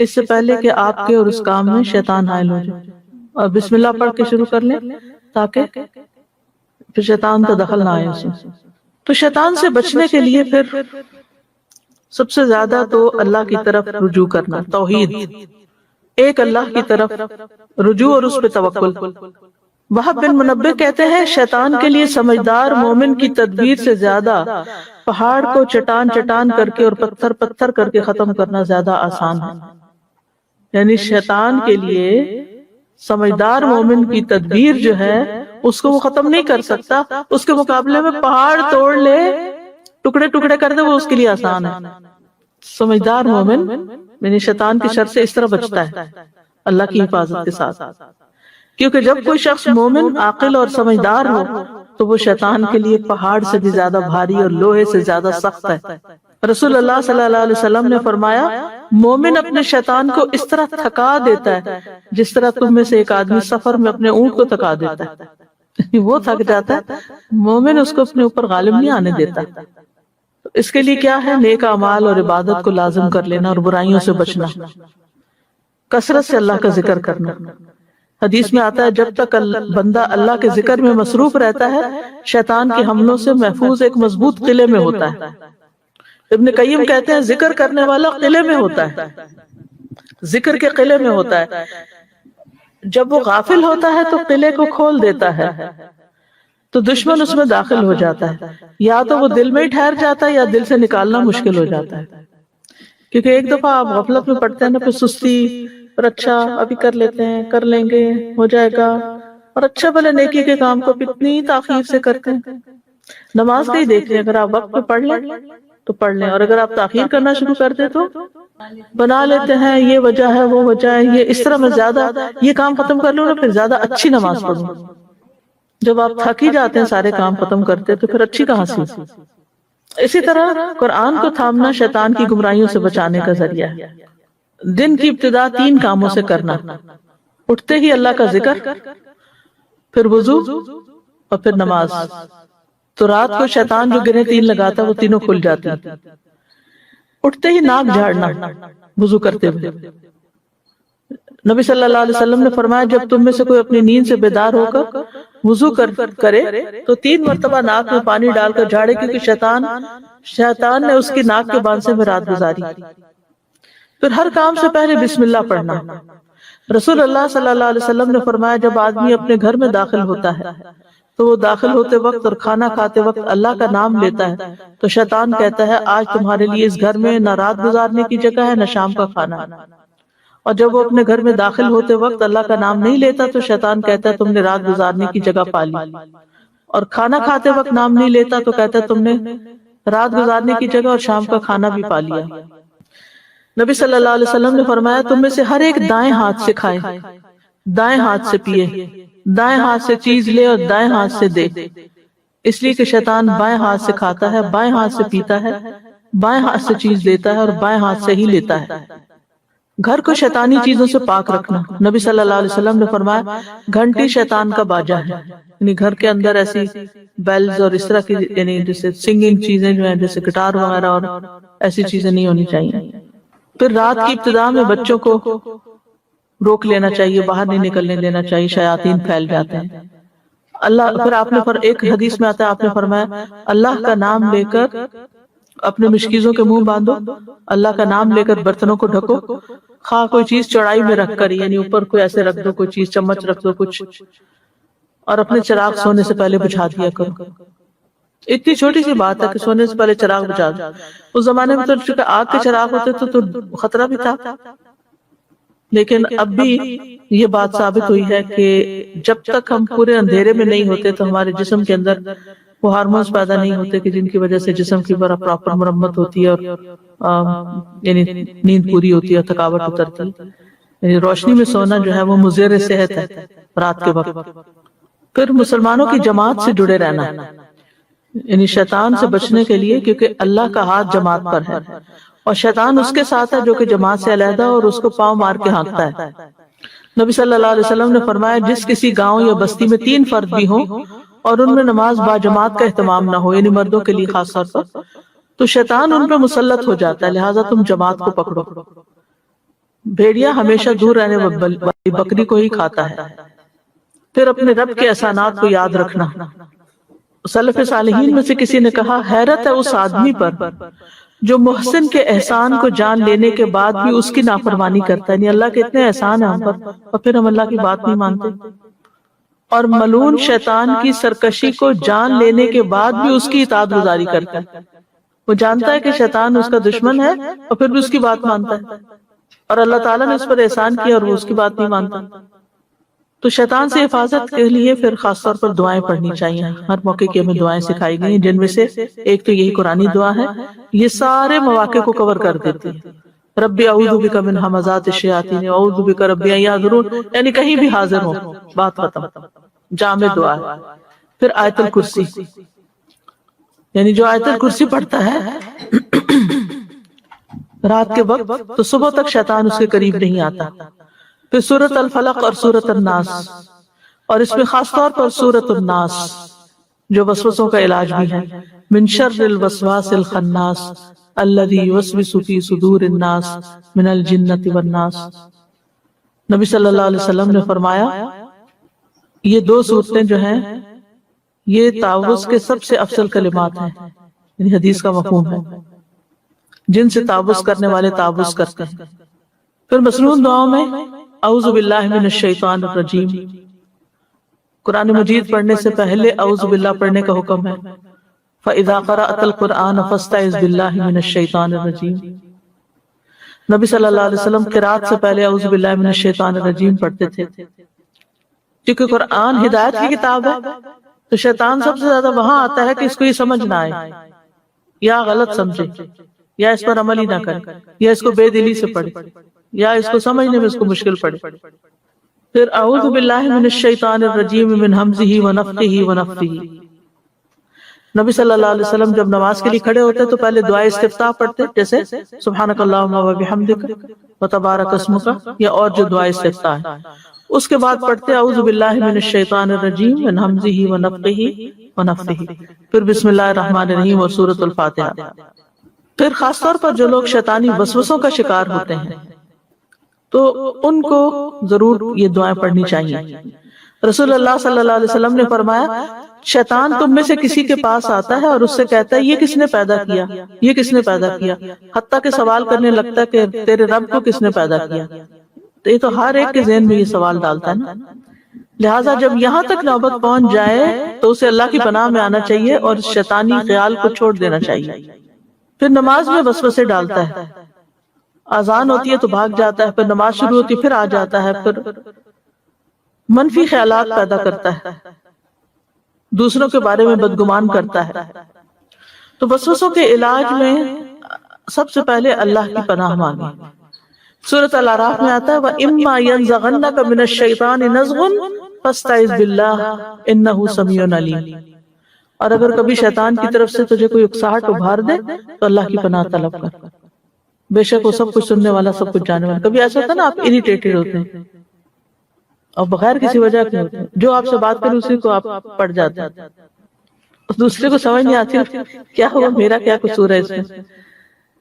اس سے پہلے کہ آپ کے اور اس کام میں شیطان حائل ہو جائے، اور بسم اللہ پڑھ کے شروع کر لیں تاکہ پھر شیطان کا دخل نہ آئے اس میں۔ تو شیطان سے بچنے کے لیے پھر سب سے زیادہ تو اللہ کی طرف رجوع کرنا، توحید، ایک اللہ کی طرف رجوع اور اس پہ توکل۔ وہب بن منبہ کہتے ہیں شیطان کے لیے سمجھدار مومن کی تدبیر سے زیادہ پہاڑ کو چٹان چٹان کر کے اور پتھر پتھر کر کے ختم کرنا زیادہ آسان ہے۔ یعنی شیطان کے لیے سمجھدار مومن کی تدبیر جو ہے اس کو وہ ختم نہیں کر سکتا، اس کے مقابلے میں پہاڑ توڑ لے، ٹکڑے ٹکڑے کر دے، وہ اس کے لیے آسان ہے۔ سمجھدار مومن یعنی شیطان کی شر سے اس طرح بچتا ہے اللہ کی حفاظت کے ساتھ، کیونکہ جب کوئی شخص مومن، عاقل اور سمجھدار ہو تو وہ شیطان کے لیے پہاڑ سے بھی زیادہ بھاری اور لوہے سے زیادہ سخت ہے۔ رسول اللہ صلی اللہ علیہ وسلم نے فرمایا مومن اپنے شیطان کو اس طرح تھکا دیتا ہے جس طرح تم میں سے ایک آدمی سفر میں اپنے اونٹ کو تھکا دیتا ہے، وہ تھک جاتا ہے، مومن اس کو اپنے اوپر غالب نہیں آنے دیتا۔ اس کے لیے کیا ہے؟ نیک اعمال اور عبادت کو لازم کر لینا اور برائیوں سے بچنا، کثرت سے اللہ کا ذکر کرنا۔ حدیث میں آتا ہے جب تک بندہ اللہ کے ذکر میں مصروف رہتا ہے شیطان کے حملوں سے محفوظ ایک مضبوط قلعے میں ہوتا ہے۔ ابن قیم کہتے ہیں ذکر کرنے والا قلعے میں ہوتا ہے، ذکر کے قلعے میں ہوتا ہے، جب وہ غافل ہوتا ہے تو قلعے کو کھول دیتا ہے تو دشمن اس میں داخل ہو جاتا ہے، یا تو وہ دل میں ہی ٹھہر جاتا ہے یا دل سے نکالنا مشکل ہو جاتا ہے، کیونکہ ایک دفعہ آپ غفلت میں پڑتے ہیں نا، پھر سستی، اور اچھا ابھی کر لیتے ہیں، کر لیں گے، ہو جائے گا، اور اچھا بھلے نیکی کے کام کو کتنی تاخیر سے کرتے ہیں۔ نماز کا ہی دیکھ لیں، اگر آپ وقت پہ پڑھ لیں تو پڑھ لیں، اور اگر آپ تاخیر کرنا شروع کر دیں تو بنا لیتے ہیں یہ وجہ ہے وہ وجہ ہے، یہ اس طرح میں زیادہ یہ کام ختم کر لوں نا پھر زیادہ اچھی نماز پڑھوں۔ جب آپ تھک ہی جاتے ہیں سارے کام ختم کرتے تو پھر اچھی کہاں سے؟ اسی طرح قرآن کو تھامنا شیطان کی گمراہیوں سے بچانے کا ذریعہ ہے۔ دن کی ابتدا 3 کاموں سے کرنا، اٹھتے ہی اللہ کا ذکر، پھر وضو اور پھر نماز۔ تو رات کو شیطان جو گرہیں 3 لگاتا وہ تینوں کھل جاتی۔ اٹھتے ہی ناک جھاڑنا وضو کرتے ہوئے۔ نبی صلی اللہ علیہ وسلم نے فرمایا جب تم میں سے کوئی اپنی نیند سے بیدار ہو کر وضو کرے تو 3 مرتبہ ناک میں پانی ڈال کر جھاڑے، کیونکہ شیطان نے اس کی ناک کے بانسے میں رات گزاری۔ پھر ہر کام سے پہلے بسم اللہ پڑھنا۔ رسول اللہ صلی اللہ علیہ وسلم نے فرمایا جب آدمی اپنے گھر میں داخل ہوتا ہے تو وہ داخل ہوتے وقت اور کھانا کھاتے وقت اللہ کا نام لیتا ہے تو شیطان کہتا ہے آج تمہارے لیے اس گھر میں نہ رات گزارنے کی جگہ ہے نہ شام کا کھانا۔ اور جب وہ اپنے گھر میں داخل ہوتے وقت اللہ کا نام نہیں لیتا تو شیطان کہتا ہے تم نے رات گزارنے کی جگہ پا لی، اور کھانا کھاتے وقت نام نہیں لیتا تو کہتا ہے تم نے رات گزارنے کی جگہ اور شام کا کھانا بھی پا لیا۔ نبی صلی اللہ علیہ وسلم نے فرمایا تم میں سے ہر ایک دائیں ہاتھ سے کھائے، دائیں ہاتھ سے پیے، دائیں ہاتھ سے چیز لے اور دائیں ہاتھ سے دے، اس لیے کہ شیطان بائیں ہاتھ سے کھاتا ہے، بائیں ہاتھ سے پیتا ہے، بائیں ہاتھ سے چیز لیتا ہے اور بائیں ہاتھ سے ہی لیتا ہے۔ گھر کو شیطانی چیزوں سے پاک رکھنا۔ نبی صلی اللہ علیہ وسلم نے فرمایا گھنٹی شیطان کا باجا ہے، یعنی گھر کے اندر ایسی بیلز اور اس طرح کی یعنی جیسے سنگنگ چیزیں جو ہیں جیسے گٹار وغیرہ اور ایسی چیزیں نہیں ہونی چاہیے۔ پھر رات کی ابتدا میں بچوں کو روک لینا چاہیے، باہر نہیں نکلنے دینا چاہیے، شیاطین پھیل جاتے ہیں۔ پھر آپ نے ایک حدیث میں آتا ہے آپ نے فرمایا اللہ کا نام لے کر اپنے مشکیزوں کے منہ باندھو، اللہ کا نام لے کر برتنوں کو ڈھکو، خواہ کوئی چیز چوڑائی میں رکھ کر یعنی اوپر کوئی ایسے رکھ دو، کوئی چیز چمچ رکھ دو کچھ، اور اپنے چراغ سونے سے پہلے بجھا دیا کرو۔ اتنی چھوٹی سی بات ہے کہ سونے سے پہلے چراغ بجھا دو۔ اس زمانے میں تو چونکہ آگ کے چراغ ہوتے تو خطرہ بھی تھا، لیکن اب بھی یہ بات ثابت ہوئی ہے کہ جب تک ہم پورے اندھیرے میں نہیں ہوتے تو ہمارے جسم کے اندر وہ ہارمونز پیدا نہیں ہوتے کہ جن کی وجہ سے جسم کی پراپر مرمت ہوتی ہے اور یعنی نیند پوری ہوتی ہے، تھکاوٹ اترتی ہے۔ یعنی روشنی میں سونا جو ہے وہ مضر صحت ہے، رات کے وقت۔ پھر مسلمانوں کی جماعت سے جڑے رہنا، یعنی شیطان سے بچنے کے لیے، کیونکہ اللہ کا ہاتھ جماعت پر ہے اور شیطان اس کے ساتھ ہے جو کہ جماعت سے علیحدہ اور اس کو پاؤں مار کے ہانکتا ہے۔ نبی صلی اللہ علیہ وسلم نے فرمایا جس کسی گاؤں یا بستی میں 3 فرد بھی ہوں اور ان میں نماز با جماعت کا اہتمام نہ ہو، یعنی مردوں کے لیے خاص طور پر، تو شیطان ان پہ مسلط ہو جاتا ہے، لہٰذا تم جماعت کو پکڑو۔ بھیڑیا ہمیشہ دور رہنے والی بکری کو ہی کھاتا ہے۔ پھر اپنے رب کے احسانات کو یاد رکھنا۔ سلف صالحین میں سے کسی نے کہا حیرت ہے اس آدمی پر جو محسن کے احسان کو جان لینے کے بعد بھی اس کی نافرمانی کرتا ہے، یعنی اللہ کے اتنے احسان ہیں ہم پر اور پھر ہم اللہ کی بات نہیں مانتے۔ اور ملعون شیطان کی سرکشی کو جان لینے کے بعد بھی اس کی اطاعت گزاری کرتا ہے، وہ جانتا ہے کہ شیطان اس کا دشمن ہے اور پھر بھی اس کی بات مانتا ہے، اور اللہ تعالیٰ نے اس پر احسان کیا اور وہ اس کی بات نہیں مانتا۔ تو شیطان سے حفاظت کے لیے پھر خاص طور پر دعائیں پڑھنی چاہیے۔ ہر موقع کی ہمیں دعائیں سکھائی گئی ہیں، جن میں سے ایک تو یہی قرآنی دعا ہے، یہ سارے مواقع کو کور کر دیتی ہے۔ ربی اعوذ بک من ہمزات الشیاطین اعوذ بک ربی ان یحضرون، یعنی کہیں بھی حاضر ہو، بات ختم، جامع دعا ہے۔ پھر آیت الکرسی، یعنی جو آیت الکرسی پڑھتا ہے رات کے وقت تو صبح تک شیطان اس کے قریب نہیں آتا۔ پھر سورۃ الفلق اور سورۃ الناس، اور اس میں خاص طور پر سورۃ الناس جو وسوسوں کا علاج بھی ہے، من شر الوسواس الخناس الذی یوسوس فی صدور الناس من الجنۃ والناس۔ نبی صلی اللہ علیہ وسلم نے فرمایا یہ 2 صورتیں جو ہیں یہ تعوذ کے سب سے افضل کلمات ہیں، یعنی حدیث کا مفہوم ہے، جن سے تعوذ کرنے والے تعوذ کرتے ہیں۔ پھر مسنون دعاؤں میں اعوذ باللہ من الشیطان الرجیم، قرآن مجید پڑھنے سے پہلے اعوذ باللہ پڑھنے کا حکم ہے۔ فَإِذَا قَرَأْتَ الْقُرْآنَ فَاسْتَعِذْ بِاللَّهِ مِنَ الشَّيْطَانِ الرَّجِيمِ۔ نبی صلی اللہ علیہ وسلم قرات سے پہلے اعوذ باللہ من الشیطان الرجیم پڑھتے تھے، کیونکہ قرآن ہدایت کی کتاب ہے، تو شیطان سب سے زیادہ وہاں آتا ہے کہ اس کو یہ سمجھ نہ آئے یا غلط سمجھے یا اس پر عمل ہی نہ کرے یا اس کو بے دلی سے پڑھے یا اس کو سمجھنے میں اس کو مشکل پڑے۔ پھر اعوذ باللہ من الشیطان الرجیم من ہمزہ ونفخہ ونفثہ۔ نبی صلی اللہ علیہ وسلم جب نماز کے لیے کھڑے ہوتے تو پہلے دعائے استفتاح پڑھتے، جیسے سبحانک اللہم وبحمدک وتبارک اسمک، یا اور جو دعائے استفتاح ہے، اس کے بعد پڑھتے اعوذ باللہ من الشیطان الرجیم من ہمزہ ونفخہ ونفثہ، پھر بسم اللہ الرحمن الرحیم اور سورۃ الفاتحہ۔ پھر خاص طور پر جو لوگ شیطانی وسوسوں کا شکار ہوتے ہیں تو ان کو ضرور یہ دعائیں پڑھنی چاہیے۔ رسول اللہ صلی اللہ علیہ وسلم نے فرمایا شیطان تم میں سے کسی کے پاس آتا ہے اور اس سے کہتا ہے یہ کس نے پیدا کیا، یہ کس نے پیدا کیا، حتیٰ کہ سوال کرنے لگتا ہے کہ تیرے رب کو کس نے پیدا کیا۔ تو یہ تو ہر ایک کے ذہن میں یہ سوال ڈالتا ہے نا، لہٰذا جب یہاں تک نوبت پہنچ جائے تو اسے اللہ کی پناہ میں آنا چاہیے اور شیطانی خیال کو چھوڑ دینا چاہیے۔ پھر نماز میں وسوسے ڈالتا ہے، اذان ہوتی ہے تو بھاگ جاتا ہے، پھر نماز شروع ہوتی ہے پھر آ جاتا ہے، پھر منفی خیالات پیدا کرتا ہے، دوسروں کے بارے میں بدگمان کرتا ہے۔ تو وسوسوں کے علاج میں سب سے پہلے اللہ کی پناہ مانگیں۔ سورۃ الاعراف میں آتا ہے وَإِمَّا يَنزَغَنَّكَ مِنَ الشَّيْطَانِ نَزْغٌ فَاسْتَعِذْ بِاللَّهِ إِنَّهُ سَمِيعٌ عَلِيمٌ، اور اگر کبھی شیطان کی طرف سے تجھے کوئی اکساہٹ ابھار دے تو اللہ کی پناہ طلب کر، بے شک وہ سب کچھ سننے والا سب کچھ جاننے والا۔ کبھی ایسا ہوتا ہے نا آپ اریٹیٹڈ ہوتے ہیں اور بغیر کسی وجہ کے ہوتے ہیں، جو آپ سے بات کرے اسی کو آپ پڑ جاتے ہیں، دوسرے کو سمجھ نہیں آتی کیا ہوا، میرا کیا قصور ہے اس میں،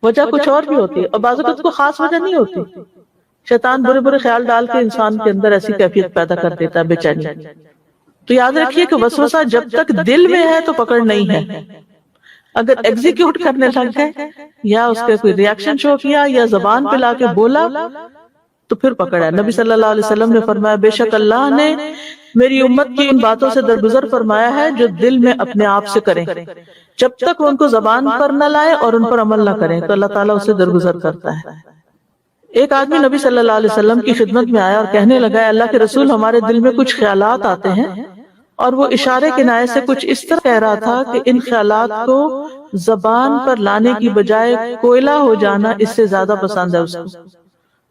وجہ کچھ اور بھی ہوتی ہے، اور بعض اوقات کو خاص وجہ نہیں ہوتی، شیطان برے برے خیال ڈال کے انسان کے اندر ایسی کیفیت پیدا کر دیتا ہے بے چینی۔ تو یاد رکھیے کہ وسوسہ جب تک دل میں ہے تو پکڑ نہیں ہے، اگر ایگزیکیوٹ کرنے لگ گئے یا اس کے کوئی ریاکشن شو کیا یا زبان پہ لا کے بولا تو پھر پکڑا ہے۔ نبی صلی اللہ علیہ وسلم نے فرمایا بے شک اللہ نے میری امت کی ان باتوں سے درگزر فرمایا ہے جو دل میں اپنے آپ سے کریں، جب تک وہ ان کو زبان پر نہ لائے اور ان پر عمل نہ کریں تو اللہ تعالیٰ اسے درگزر کرتا ہے۔ ایک آدمی نبی صلی اللہ علیہ وسلم کی خدمت میں آیا اور کہنے لگا اللہ کے رسول ہمارے دل میں کچھ خیالات آتے ہیں، اور وہ اشارے کنائے سے کچھ اس طرح کہہ رہا تھا کہ ان خیالات کو زبان پر لانے کی بجائے کوئلہ ہو جانا اس سے زیادہ پسند ہے اس کو۔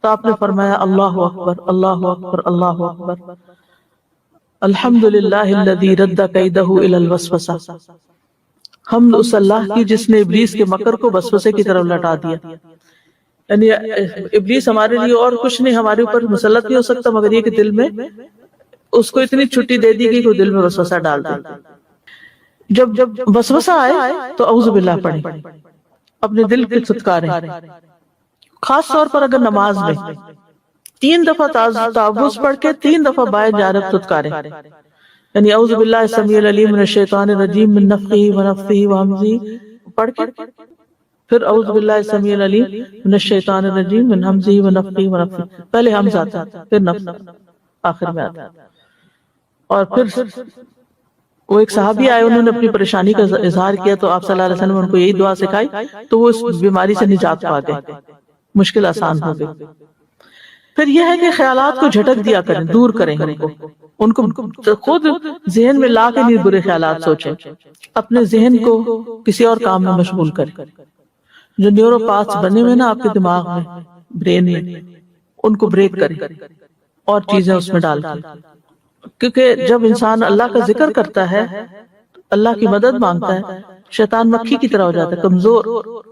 تو آپ نے فرمایا اللہ اکبر اللہ اکبر اللہ اکبر۔ الحمدللہ الذی رد کیدہ الی الوسوسہ، ہم اس اللہ کی جس نے ابلیس کے مکر کو وسوسے کی طرف لٹا دیا. یعنی ابلیس ہمارے لیے اور کچھ نہیں، ہمارے اوپر مسلط نہیں ہو سکتا مگر یہ کہ دل میں اس کو اتنی چھٹی دے دی گئی کہ دل میں وسوسہ ڈال دے. جب وسوسہ آئے تو اعوذ باللہ پڑھیں، اپنے دل کے چھٹکارے، خاص طور پر اگر نماز میں 3 دفعہ تعوذ پڑھ کے 3 دفعہ بائیں جانب چھٹکارے، یعنی اعوذ باللہ السمیع العلیم من الشیطان الرجیم من نفخہ ونفثہ وہمزہ پڑھ کے پھر اعوذ باللہ السمیع العلیم من الشیطان الرجیم من ہمزہ ونفخہ ونفثہ، پہلے حمزہ آتا ہے پھر نفث آخر میں آتا ہے. اور پھر وہ ایک صحابی آئے، انہوں نے اپنی پریشانی کا اظہار کیا تو آپ صلی اللہ علیہ وسلم نے ان کو یہی دعا سکھائی تو وہ اس بیماری سے نجات پا گئے، مشکل آسان ہو گئی. پھر یہ ہے کہ خیالات کو جھٹک دیا کریں، دور کریں ان کو خود ذہن میں لا کے نہیں برے خیالات سوچیں، اپنے ذہن کو کسی اور کام میں مشغول کریں. جو نیورو پاتھس بنے ہوئے نا آپ کے دماغ میں، برین میں، ان کو بریک کریں اور چیزیں اس میں ڈال دیں. کیونکہ جب انسان اللہ کا ذکر کرتا ہے، اللہ کی مدد مانگتا ہے، شیطان مکھی کی طرح ہو جاتا ہے، کمزور،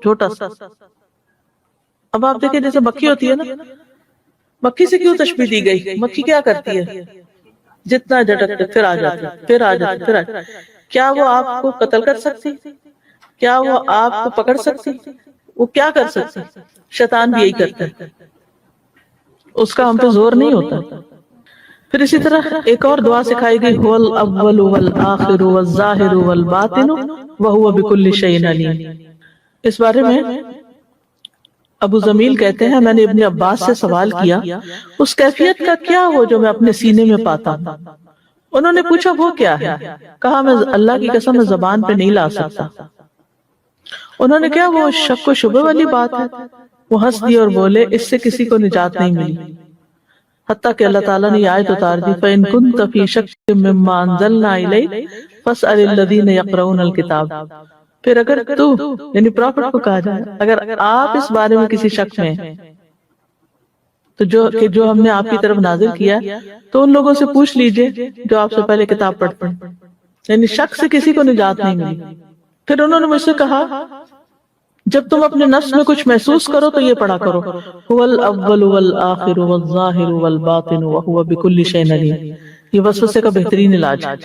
چھوٹا سا. اب آپ دیکھیں جیسے مکھی ہوتی ہے نا، مکھی سے کیوں تشبیہ دی گئی؟ مکھی کیا کرتی ہے؟ جتنا جھٹکتے پھر آ جاتی، پھر آ جاتی، پھر آ جاتی. کیا وہ آپ کو قتل کر سکتی؟ کیا وہ آپ کو پکڑ سکتی؟ وہ کیا کر سکتی؟ شیطان بھی یہی کرتا ہے، اس کا ہم پہ زور نہیں ہوتا. پھر اسی طرح ایک اور دعا سکھائی گئی، هو الاول والآخر والظاہر والباطن وهو بكل شیء علیم. اس بارے میں ابو زمیل کہتے ہیں میں نے ابن عباس سے سوال کیا اس کیفیت کا کیا ہو جو میں اپنے سینے میں پاتا ہوں؟ انہوں نے پوچھا وہ کیا ہے؟ کہا میں اللہ کی قسم میں زبان پہ نہیں لا سکتا. انہوں نے کہا وہ شک و شبہ والی بات ہے. وہ ہنس دی اور بولے اس سے کسی کو نجات نہیں ملی، حتیٰ کہ اللہ تعالیٰ نے یہ آیت اتار دی فَإِن كُنتَ فِي شَكٍّ مِّمَّا أَنزَلْنَا إِلَيْكَ فَاسْأَلِ الَّذِينَ يَقْرَؤُونَ الْكِتَابَ. پھر اگر تو یعنی پروفٹ کو کہا جائے اگر آپ اس بارے میں کسی شک میں ہیں تو جو ہم نے آپ کی طرف نازل کیا تو ان لوگوں سے پوچھ لیجئے جو آپ سے پہلے کتاب پڑھتے ہیں. یعنی شک سے کسی کو نجات نہیں ملی. پھر انہوں نے مجھ سے کہا جب تم اپنے نفس میں کچھ محسوس کرو تو یہ پڑھا کرو هو الاول والآخر والظاہر والباطن وهو بكل شیء علیم. یہ وسوسے کا بہترین علاج ہے.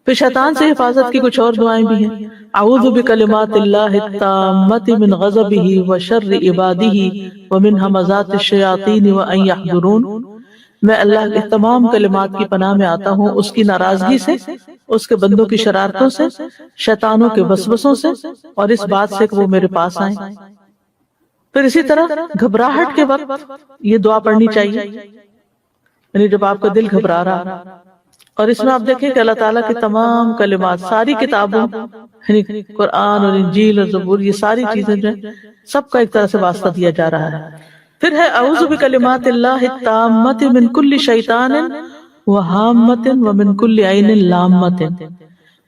پھر شیطان سے حفاظت کی کچھ اور دعائیں بھی ہیں. اعوذ بکلمات اللہ التامۃ من غضبہ وشر عبادہ ومن ہمزات الشیاطین وان یحضرون. میں اللہ کے تمام کلمات کی پناہ میں آتا ہوں اس کی ناراضگی سے، اس کے بندوں کی شرارتوں سے، شیطانوں کے وسوسوں سے اور اس بات سے کہ وہ میرے پاس آئیں. پھر اسی طرح گھبراہٹ کے وقت یہ دعا پڑھنی چاہیے، یعنی جب آپ کا دل گھبرا رہا. اور اس میں آپ دیکھیں کہ اللہ تعالیٰ کی تمام کلمات ساری کتابوں یعنی قرآن اور انجیل اور زبور یہ ساری چیزیں جو ہیں سب کا ایک طرح سے واسطہ دیا جا رہا ہے. پھر ہے اعوذ بکلمات اللہ التامۃ من کل شیطان وہامۃ ومن کل عین لامۃ.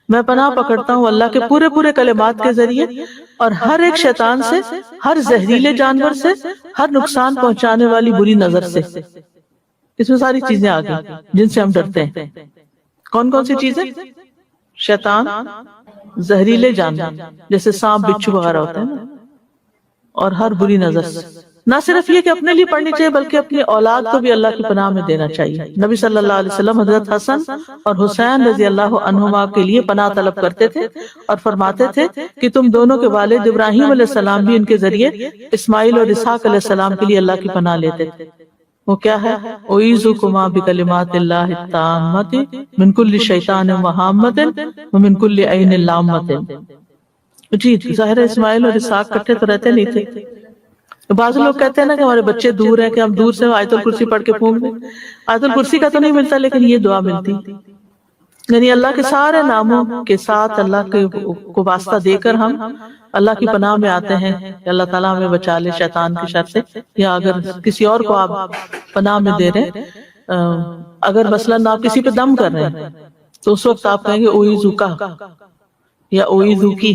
میں پناہ پکڑتا ہوں اللہ کے پورے کلمات کے ذریعے اور ہر ایک شیطان سے، ہر زہریلے جانور سے، ہر نقصان پہنچانے والی بری نظر سے. اس میں ساری چیزیں آ گئی جن سے ہم ڈرتے ہیں. کون کون سی چیزیں؟ شیطان، زہریلے جانور جیسے سانپ بچھو وغیرہ ہوتے ہیں اور ہر بری نظر سے. نہ صرف یہ کہ اپنے لیے پڑھنی چاہیے بلکہ اپنی اولاد کو بھی اللہ کی پناہ میں دینا چاہیے. نبی صلی اللہ علیہ وسلم حضرت حسن اور حسین رضی اللہ عنہما کے لیے پناہ طلب کرتے تھے اور فرماتے تھے کہ تم دونوں کے والد ابراہیم علیہ السلام بھی ان کے ذریعے اسماعیل اور اسحاق علیہ السلام کے لیے اللہ کی پناہ لیتے تھے. وہ کیا ہے؟ اعوذکما بکلمات اللہ التامۃ من کل شیطان وہامۃ ومن کل عین لامۃ. جی ظاہر اسماعیل اور اسحاق کٹھے تو رہتے نہیں تھے. بعض لوگ کہتے ہیں نا کہ ہمارے بچے دور ہیں کہ ہم دور سے آیت الکرسی پڑھ کے پھونک دیں. آیت الکرسی کا تو نہیں ملتا لیکن یہ دعا ملتی. یعنی اللہ کے سارے ناموں کے ساتھ اللہ کو واسطہ دے کر ہم اللہ کی پناہ میں آتے ہیں کہ اللہ تعالیٰ ہمیں بچا لے شیطان کی شر سے. یا اگر کسی اور کو آپ پناہ میں دے رہے ہیں، اگر مثلاً آپ کسی پہ دم کر رہے ہیں تو اس وقت آپ کہیں گے اوئیزو کا یا اوئیزو کی،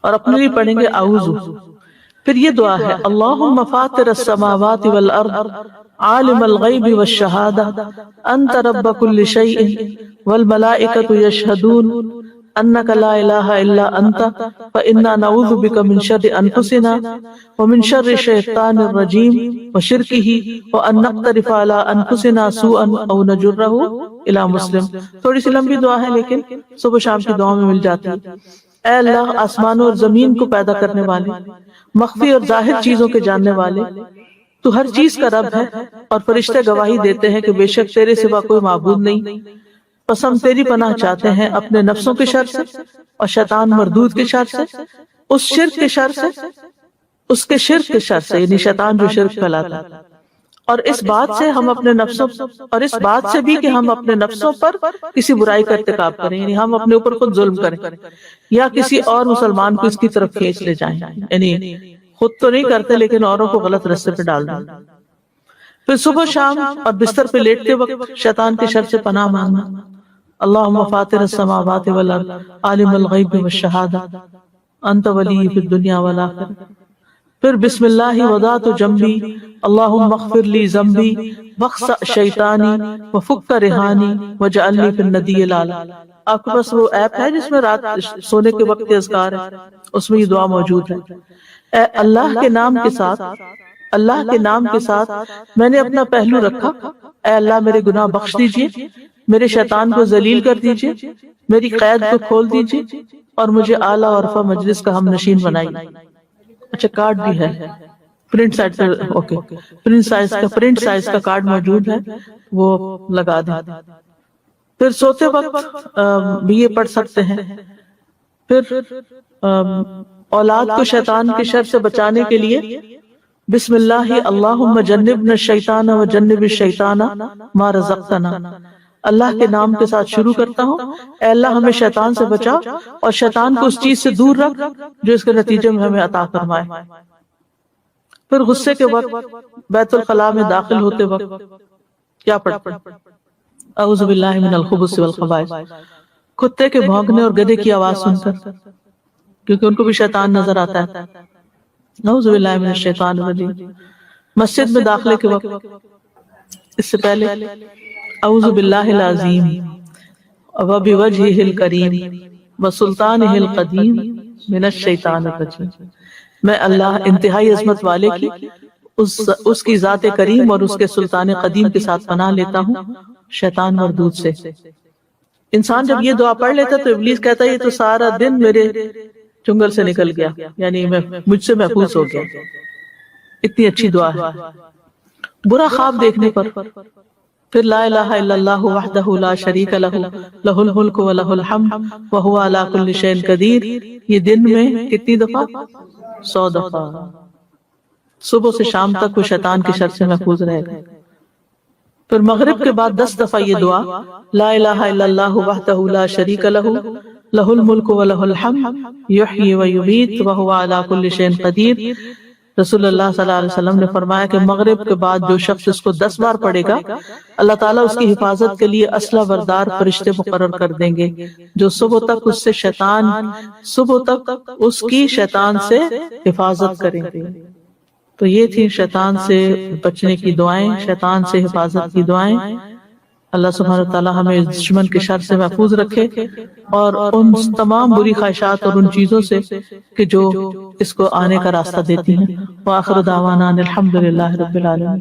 اور اپنے لیے پڑھیں گے اعوذ. پھر یہ دعا ہے اللہم فاطر السماوات والارض عالم الغیب والشہادہ انت رب کل شیء والملائکۃ یشہدون انک لا الہ الا انت فانا نعوذ بک من شر انفسنا ومن شر الشیطان الرجیم وشرکہ وان نقترف علی انفسنا سوءا او نجرہ الی مسلم. تھوڑی سی لمبی دعا ہے لیکن صبح شام کی دعاؤں میں مل جاتی ہے. اے اللہ آسمانوں اور زمین کو پیدا کرنے والے، مخفی اور ظاہر چیزوں کے جاننے والے، تو ہر چیز کا رب ہے اور فرشتے گواہی دیتے ہیں کہ بے شک تیرے سوا کوئی معبود نہیں. پس ہم تیری پناہ چاہتے ہیں اپنے نفسوں کے شر سے اور شیطان مردود کے شر سے، اس شرک کے شر سے، اس کے شرک کے شر سے، یعنی شیطان جو شرک پھیلاتا ہے، اور اس بات سے ہم اپنے نفسوں، اور اس بات سے بھی کہ ہم اپنے نفسوں پر کسی برائی کا ارتکاب کریں، یعنی ہم اپنے اوپر خود ظلم کریں یا کسی اور مسلمان کو اس کی طرف کھینچ لے جائیں، یعنی خود تو نہیں کرتے لیکن اوروں کو غلط راستے پہ ڈال دیں. پھر صبح شام اور بستر پہ لیٹتے وقت شیطان کے شر سے پناہ مانگنا. اللہم فاطر السماوات والارض عالم الغیب والشہادہ انت ولی فی الدنیا والآخرہ. پھر بسم اللہ وضعت جنبی اللہم اغفر لی ذنبی واخسأ شیطانی وفک رہانی واجعلنی فی الندی الاعلی. آپ کے پاس وہ ایپ ہے جس میں رات سونے کے وقت کے اذکار ہے، اس میں یہ دعا موجود ہے. اے اللہ کے نام کے ساتھ، اللہ کے نام کے ساتھ میں نے اپنا پہلو رکھا، اے اللہ میرے گناہ بخش دیجئے، میرے شیطان کو ذلیل کر دیجئے، میری قید کو کھول دیجئے اور مجھے اعلیٰ اور رفع مجلس کا ہم نشین بنائیے. اچھا کارڈ بھی ہے، پرنٹ سائز کا، اوکے پرنٹ سائز کا کارڈ موجود ہے، وہ لگا دیں. پھر سوتے وقت بھی یہ پڑھ سکتے ہیں. پھر اولاد کو شیطان کے شر سے بچانے کے لیے بسم اللہ اللہم جنبنا الشیطان وجنب الشیطان ما رزقتنا. اللہ کے نام کے ساتھ شروع کرتا ہوں، اے اللہ ہمیں شیطان سے بچا اور شیطان کو اس چیز سے دور رکھ جو اس کے نتیجے میں ہمیں عطا فرمائے. پھر غصے کے وقت بیت الخلاء میں داخل ہوتے وقت کیا پڑھتے ہیں؟ اعوذ باللہ من الخبث والخبائث. کتے کے بھونکنے اور گدھے کی آواز سن کر، کیونکہ ان کو بھی شیطان نظر آتا ہے. اعوذ باللہ من الشیطان الرجیم. مسجد میں داخلے کے وقت اس سے پہلے اعوذ باللہ العظیم وبوجہہ الکریم وسلطانہ القدیم من الشیطان الرجیم. میں اللہ انتہائی عظمت والے کی، اس کی ذات کریم اور اس کے سلطان قدیم کے ساتھ پناہ لیتا ہوں شیطان مردود سے. انسان جب یہ دعا پڑھ لیتا تو ابلیس کہتا ہے یہ تو سارا دن میرے چنگل سے نکل گیا، یعنی مجھ سے محفوظ ہو گیا. اتنی اچھی دعا ہے. برا خواب دیکھنے پر پھر لا الہ الا اللہ وحدہ لا شریک لہ لہ الملک و لہ الحمد وہو علی کل شیء قدیر. یہ دن میں کتنی دفعہ؟ 100 دفعہ. صبح سے شام تک وہ شیطان کے شر سے محفوظ رہے گا. پھر مغرب کے بعد 10 دفعہ یہ دعا لا الہ الا اللہ وحدہ لا شریک لہ لہ الملک و لہ الحمد یحیی و یمیت وہو علی کل شیء قدیر. رسول اللہ صلی اللہ علیہ وسلم نے فرمایا کہ مغرب کے بعد جو شخص اس کو 10 بار پڑھے گا اللہ تعالیٰ اس کی حفاظت کے لیے اسلحہ بردار فرشتے مقرر کر دیں گے جو صبح تک اس کی شیطان سے حفاظت کریں گے. تو یہ تھی شیطان سے بچنے کی دعائیں، شیطان سے حفاظت کی دعائیں. اللہ سبحانہ وتعالی ہمیں دشمن کے شر سے محفوظ رکھے اور ان تمام بری خواہشات اور ان چیزوں سے کہ جو اس کو آنے کا راستہ دیتی ہیں. وآخر دعوانا الحمدللہ رب العالمین.